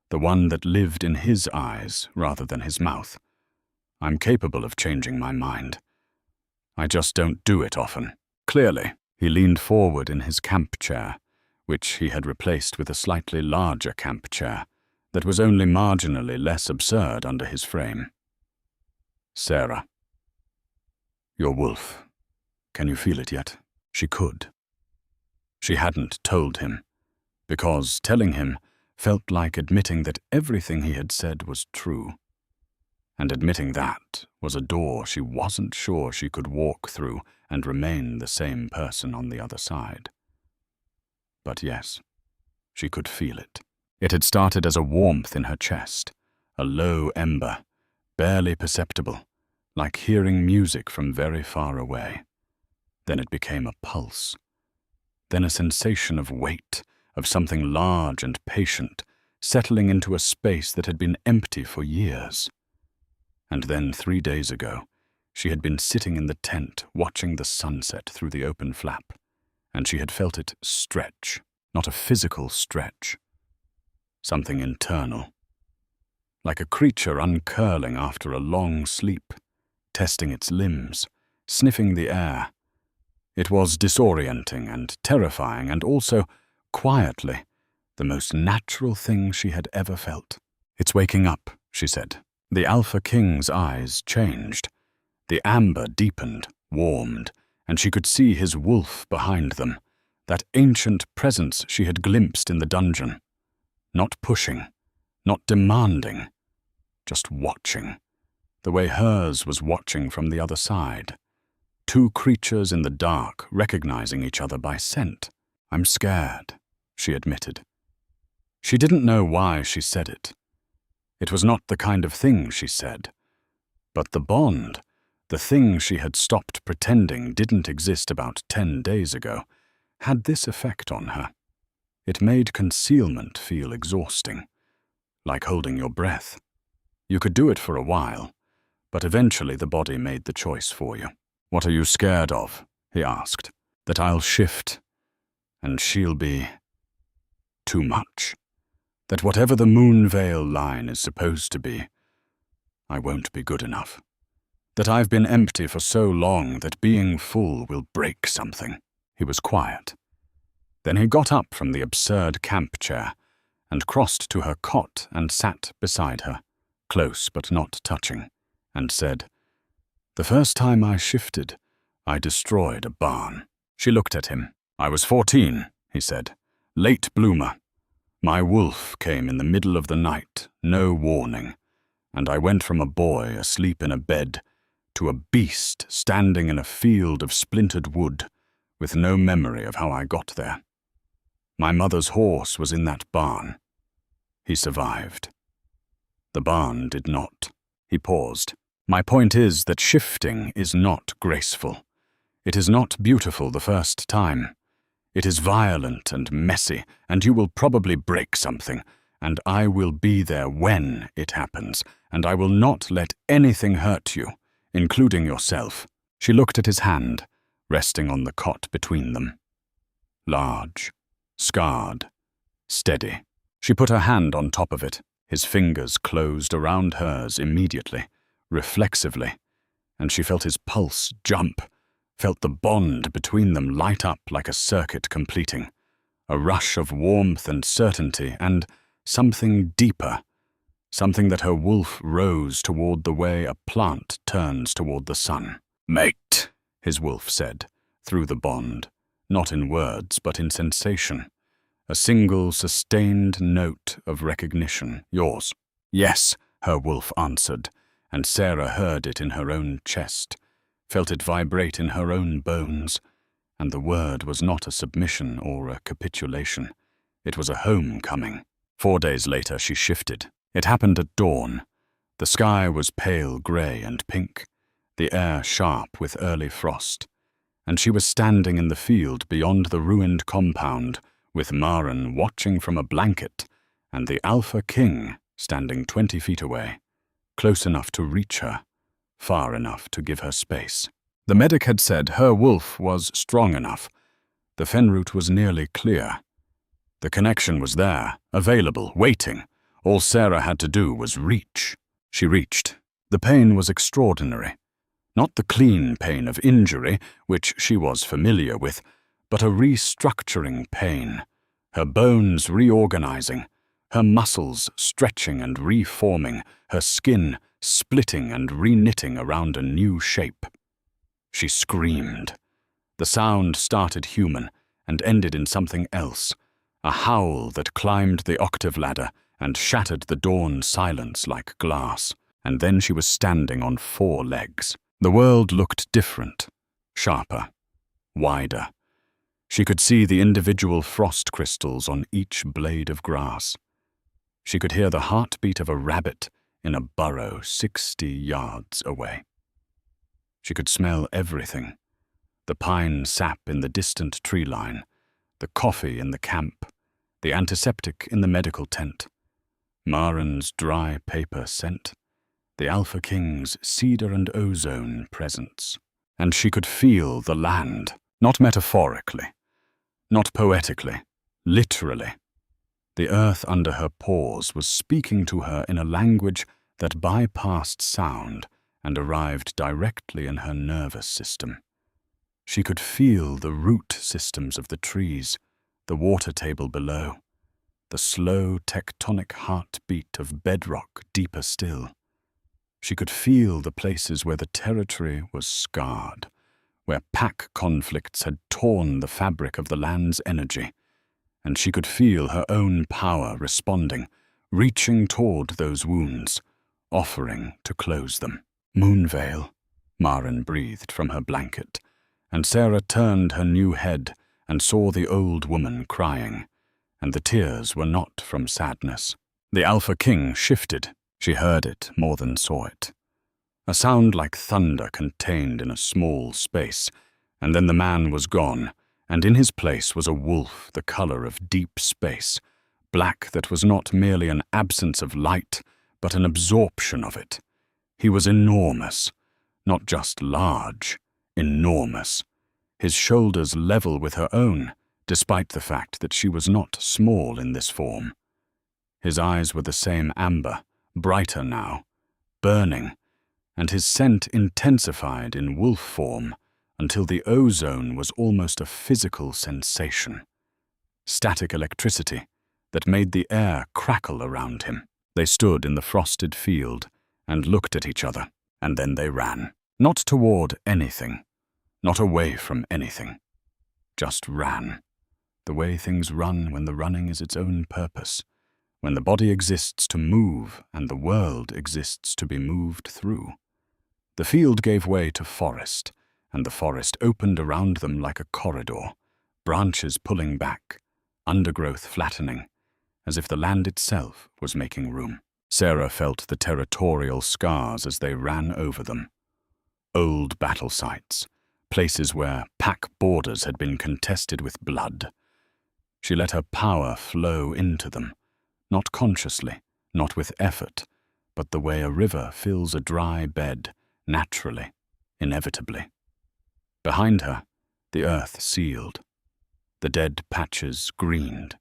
[SPEAKER 1] the one that lived in his eyes rather than his mouth. "I'm capable of changing my mind. I just don't do it often." Clearly, he leaned forward in his camp chair, which he had replaced with a slightly larger camp chair that was only marginally less absurd under his frame. "Sarah, your wolf. Can you feel it yet?" She could. She hadn't told him, because telling him felt like admitting that everything he had said was true. And admitting that was a door she wasn't sure she could walk through and remain the same person on the other side. But yes, she could feel it. It had started as a warmth in her chest, a low ember, barely perceptible, like hearing music from very far away. Then it became a pulse. Then a sensation of weight, of something large and patient, settling into a space that had been empty for years. And then 3 days ago, she had been sitting in the tent watching the sunset through the open flap, and she had felt it stretch, not a physical stretch. Something internal. Like a creature uncurling after a long sleep, testing its limbs, sniffing the air. It was disorienting and terrifying and also, quietly, the most natural thing she had ever felt. "It's waking up," she said. The Alpha King's eyes changed. The amber deepened, warmed, and she could see his wolf behind them, that ancient presence she had glimpsed in the dungeon. Not pushing, not demanding, just watching, the way hers was watching from the other side. Two creatures in the dark recognizing each other by scent. "I'm scared," she admitted. She didn't know why she said it. It was not the kind of thing she said. But the bond, the thing she had stopped pretending didn't exist about 10 days ago, had this effect on her. It made concealment feel exhausting, like holding your breath. You could do it for a while, but eventually the body made the choice for you. "What are you scared of?" he asked. "That I'll shift, and she'll be too much. That whatever the Moonveil line is supposed to be, I won't be good enough. That I've been empty for so long that being full will break something." He was quiet. Then he got up from the absurd camp chair and crossed to her cot and sat beside her, close but not touching, and said, "The first time I shifted, I destroyed a barn." She looked at him. "I was 14, he said. "Late bloomer. My wolf came in the middle of the night, no warning, and I went from a boy asleep in a bed to a beast standing in a field of splintered wood, with no memory of how I got there. My mother's horse was in that barn. He survived. The barn did not." He paused. "My point is that shifting is not graceful. It is not beautiful the first time. It is violent and messy, and you will probably break something, and I will be there when it happens, and I will not let anything hurt you, including yourself." She looked at his hand, resting on the cot between them. Large, scarred, steady. She put her hand on top of it. His fingers closed around hers immediately, reflexively, and she felt his pulse jump, felt the bond between them light up like a circuit completing. a rush of warmth and certainty, and something deeper, something that her wolf rose toward the way a plant turns toward the sun. "Mate," his wolf said, through the bond, not in words but in sensation. A single sustained note of recognition. "Yours." "Yes," her wolf answered, and Sarah heard it in her own chest, felt it vibrate in her own bones, and the word was not a submission or a capitulation. It was a homecoming. 4 days later she shifted. It happened at dawn. The sky was pale grey and pink, the air sharp with early frost, and she was standing in the field beyond the ruined compound, with Maren watching from a blanket and the Alpha King standing 20 feet away, close enough to reach her, far enough to give her space. The medic had said her wolf was strong enough. The fen route was nearly clear. The connection was there, available, waiting. All Sarah had to do was reach. She reached. The pain was extraordinary. Not the clean pain of injury, which she was familiar with, but a restructuring pain, her bones reorganizing, her muscles stretching and reforming, her skin splitting and reknitting around a new shape. She screamed. The sound started human and ended in something else, a howl that climbed the octave ladder and shattered the dawn silence like glass. And then she was standing on 4 legs. The world looked different, sharper, wider. She could see the individual frost crystals on each blade of grass. She could hear the heartbeat of a rabbit in a burrow 60 yards away. She could smell everything: the pine sap in the distant tree line, the coffee in the camp, the antiseptic in the medical tent, Maren's dry paper scent, the Alpha King's cedar and ozone presence. And she could feel the land, not metaphorically, not poetically, literally. The earth under her paws was speaking to her in a language that bypassed sound and arrived directly in her nervous system. She could feel the root systems of the trees, the water table below, the slow tectonic heartbeat of bedrock deeper still. She could feel the places where the territory was scarred, where pack conflicts had torn the fabric of the land's energy, and she could feel her own power responding, reaching toward those wounds, offering to close them. "Moonveil," Maren breathed from her blanket, and Sarah turned her new head and saw the old woman crying, and the tears were not from sadness. The Alpha King shifted. She heard it more than saw it. A sound like thunder contained in a small space, and then the man was gone, and in his place was a wolf the color of deep space, black that was not merely an absence of light, but an absorption of it. He was enormous, not just large, enormous, his shoulders level with her own, despite the fact that she was not small in this form. His eyes were the same amber, brighter now, burning, and his scent intensified in wolf form until the ozone was almost a physical sensation. Static electricity that made the air crackle around him. They stood in the frosted field and looked at each other, and then they ran. Not toward anything, not away from anything. Just ran. The way things run when the running is its own purpose, when the body exists to move and the world exists to be moved through. The field gave way to forest, and the forest opened around them like a corridor, branches pulling back, undergrowth flattening, as if the land itself was making room. Sarah felt the territorial scars as they ran over them. Old battle sites, places where pack borders had been contested with blood. She let her power flow into them, not consciously, not with effort, but the way a river fills a dry bed, naturally, inevitably. Behind her, the earth sealed. The dead patches greened.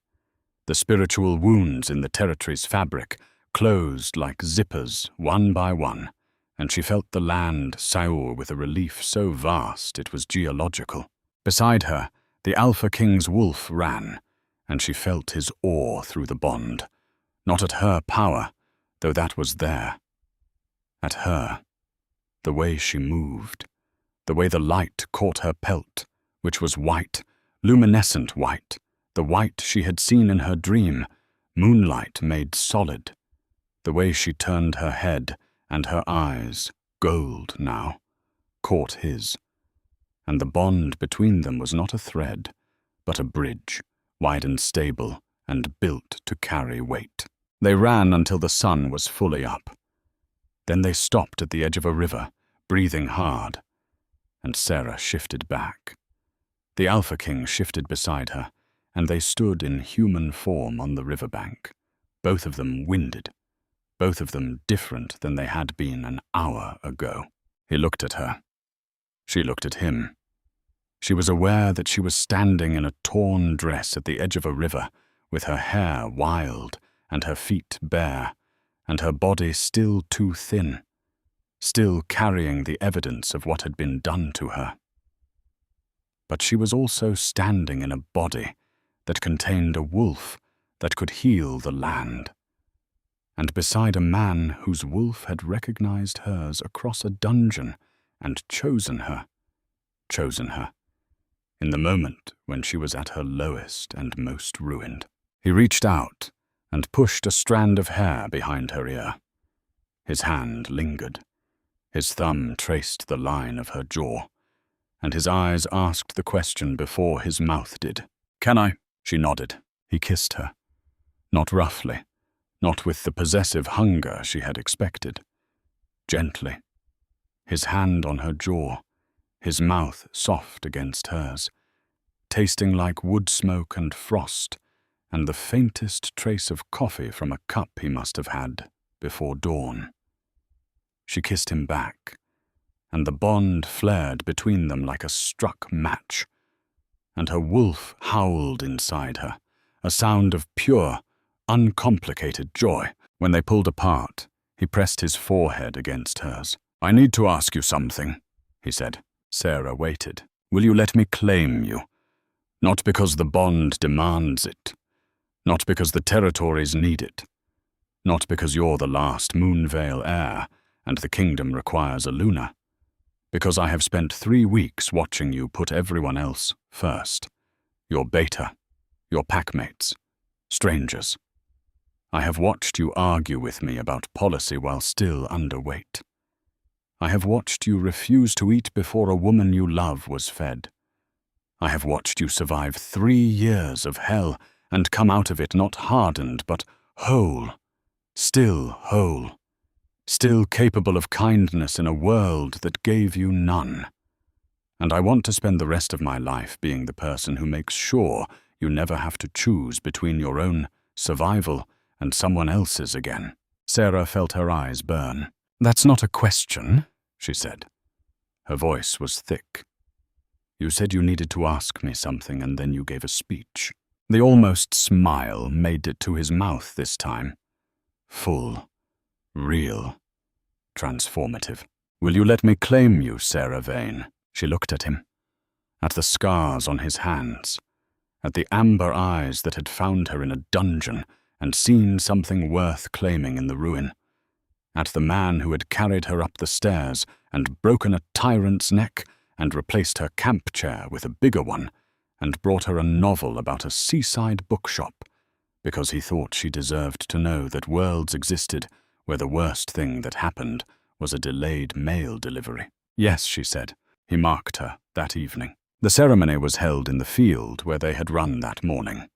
[SPEAKER 1] The spiritual wounds in the territory's fabric closed like zippers, one by one, and she felt the land sour with a relief so vast it was geological. Beside her, the Alpha King's wolf ran, and she felt his awe through the bond, not at her power, though that was there. At her, the way she moved, the way the light caught her pelt, which was white, luminescent white, the white she had seen in her dream, moonlight made solid, the way she turned her head and her eyes, gold now, caught his. And the bond between them was not a thread, but a bridge, wide and stable, and built to carry weight. They ran until the sun was fully up. Then they stopped at the edge of a river, breathing hard, and Sarah shifted back. The Alpha King shifted beside her, and they stood in human form on the riverbank, both of them winded, both of them different than they had been an hour ago. He looked at her. She looked at him. She was aware that she was standing in a torn dress at the edge of a river, with her hair wild and her feet bare, and her body still too thin, still carrying the evidence of what had been done to her. But she was also standing in a body that contained a wolf that could heal the land, and beside a man whose wolf had recognized hers across a dungeon and chosen her, in the moment when she was at her lowest and most ruined. He reached out and pushed a strand of hair behind her ear. His hand lingered. His thumb traced the line of her jaw, and his eyes asked the question before his mouth did. "Can I?" She nodded. He kissed her. Not roughly, not with the possessive hunger she had expected. Gently. His hand on her jaw, his mouth soft against hers, tasting like wood smoke and frost, and the faintest trace of coffee from a cup he must have had before dawn. She kissed him back, and the bond flared between them like a struck match, and her wolf howled inside her, a sound of pure, uncomplicated joy. When they pulled apart, he pressed his forehead against hers. "I need to ask you something," he said. Sarah waited. "Will you let me claim you? Not because the bond demands it, not because the territories need it, not because you're the last Moonvale heir and the kingdom requires a Luna, because I have spent 3 weeks watching you put everyone else first. Your beta, your packmates, strangers. I have watched you argue with me about policy while still underweight. I have watched you refuse to eat before a woman you love was fed. I have watched you survive 3 years of hell and come out of it not hardened but whole, still capable of kindness in a world that gave you none. And I want to spend the rest of my life being the person who makes sure you never have to choose between your own survival and someone else's again." Sarah felt her eyes burn. "That's not a question," she said. Her voice was thick. "You said you needed to ask me something, and then you gave a speech." The almost smile made it to his mouth this time. Full, real, transformative. "Will you let me claim you, Sarah Vane?" She looked at him, at the scars on his hands, at the amber eyes that had found her in a dungeon and seen something worth claiming in the ruin, at the man who had carried her up the stairs and broken a tyrant's neck and replaced her camp chair with a bigger one and brought her a novel about a seaside bookshop because he thought she deserved to know that worlds existed where the worst thing that happened was a delayed mail delivery. "Yes," she said. He marked her that evening. The ceremony was held in the field where they had run that morning,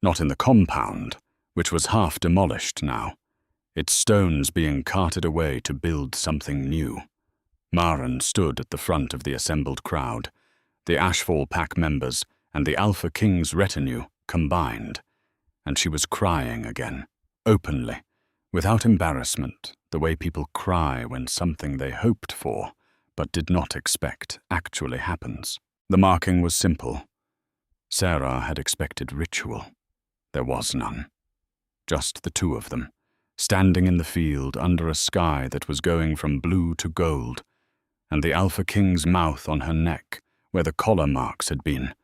[SPEAKER 1] not in the compound, which was half demolished now, its stones being carted away to build something new. Maren stood at the front of the assembled crowd, the Ashfall Pack members and the Alpha King's retinue combined, and she was crying again, openly, without embarrassment, the way people cry when something they hoped for but did not expect actually happens. The marking was simple. Sarah had expected ritual. There was none. Just the two of them, standing in the field under a sky that was going from blue to gold, and the Alpha King's mouth on her neck, where the collar marks had been,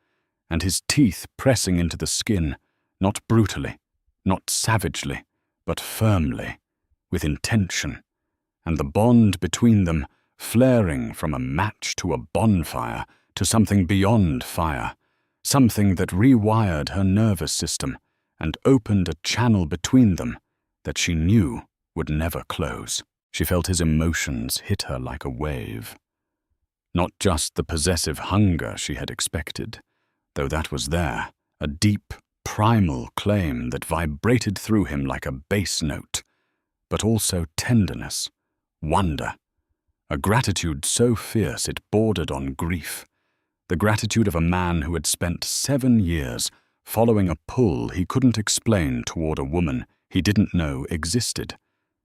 [SPEAKER 1] and his teeth pressing into the skin, Not brutally, not savagely, but firmly, with intention, and the bond between them flaring from a match to a bonfire to something beyond fire, something that rewired her nervous system and opened a channel between them that she knew would never close. She felt his emotions hit her like a wave. Not just the possessive hunger she had expected, though that was there, a deep, primal claim that vibrated through him like a bass note, but also tenderness, wonder, a gratitude so fierce it bordered on grief, the gratitude of a man who had spent 7 years following a pull he couldn't explain toward a woman he didn't know existed,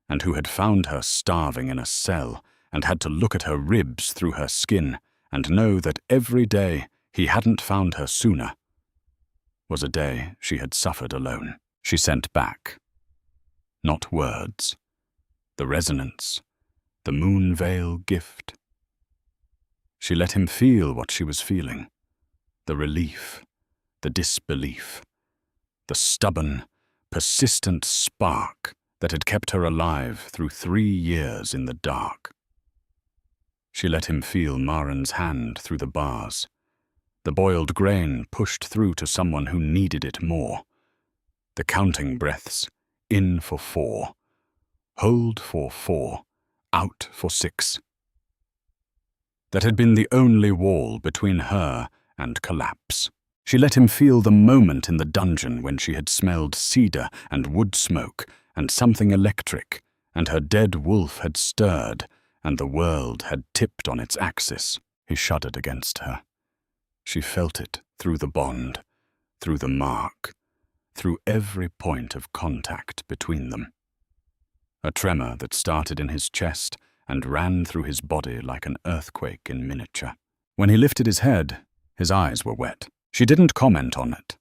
[SPEAKER 1] and who had found her starving in a cell and had to look at her ribs through her skin and know that every day he hadn't found her sooner was a day she had suffered alone. She sent back. Not words. The resonance. The moon veil gift. She let him feel what she was feeling. The relief. The disbelief. The stubborn, persistent spark that had kept her alive through 3 years in the dark. She let him feel Maren's hand through the bars. The boiled grain pushed through to someone who needed it more. The counting breaths, in for 4, hold for 4, out for 6. That had been the only wall between her and collapse. She let him feel the moment in the dungeon when she had smelled cedar and wood smoke and something electric, and her dead wolf had stirred, and the world had tipped on its axis. He shuddered against her. She felt it through the bond, through the mark, through every point of contact between them. A tremor that started in his chest and ran through his body like an earthquake in miniature. When he lifted his head, his eyes were wet. She didn't comment on it.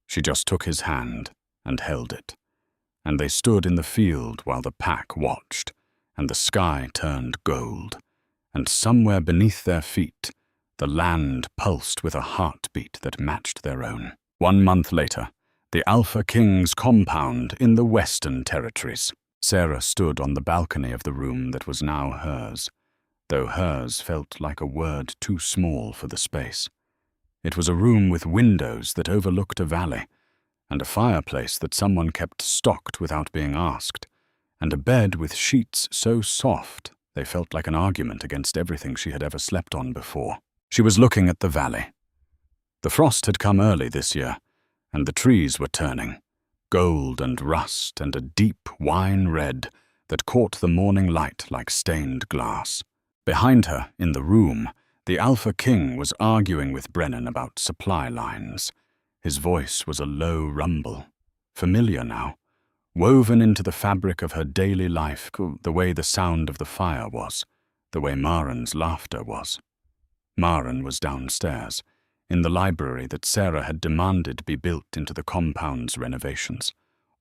[SPEAKER 1] She just took his hand and held it, and they stood in the field while the pack watched, and the sky turned gold, and somewhere beneath their feet, the land pulsed with a heartbeat that matched their own. 1 month later, the Alpha King's compound in the Western Territories. Sarah stood on the balcony of the room that was now hers, though hers felt like a word too small for the space. It was a room with windows that overlooked a valley, and a fireplace that someone kept stocked without being asked, and a bed with sheets so soft they felt like an argument against everything she had ever slept on before. She was looking at the valley. The frost had come early this year, and the trees were turning, gold and rust and a deep wine red that caught the morning light like stained glass. Behind her, in the room, the Alpha King was arguing with Brennan about supply lines. His voice was a low rumble, familiar now, woven into the fabric of her daily life, the way the sound of the fire was, the way Maren's laughter was. Maren was downstairs, in the library that Sarah had demanded be built into the compound's renovations,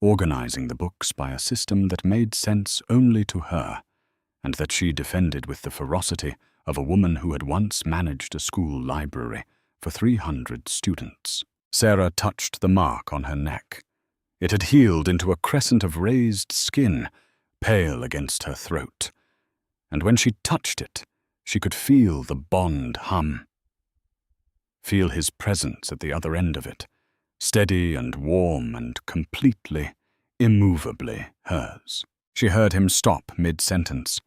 [SPEAKER 1] organizing the books by a system that made sense only to her, and that she defended with the ferocity of a woman who had once managed a school library for 300 students. Sarah touched the mark on her neck. It had healed into a crescent of raised skin, pale against her throat, and when she touched it, she could feel the bond hum. Feel his presence at the other end of it, steady and warm and completely, immovably hers. She heard him stop mid-sentence,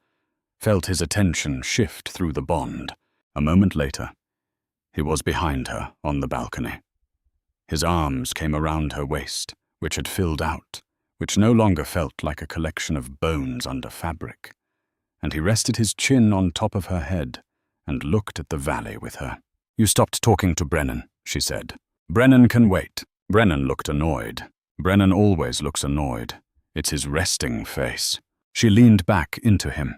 [SPEAKER 1] felt his attention shift through the bond. A moment later, he was behind her on the balcony. His arms came around her waist, which had filled out, which no longer felt like a collection of bones under fabric, and he rested his chin on top of her head and looked at the valley with her. "You stopped talking to Brennan," she said. "Brennan can wait." Brennan looked annoyed. Brennan always looks annoyed. It's his resting face. She leaned back into him.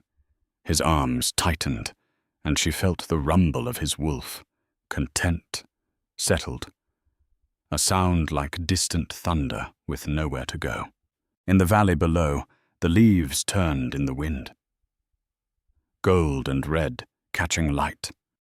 [SPEAKER 1] His arms tightened, and she felt the rumble of his wolf, content, settled. A sound like distant thunder with nowhere to go. In the valley below, the leaves turned in the wind. Gold and red, catching light.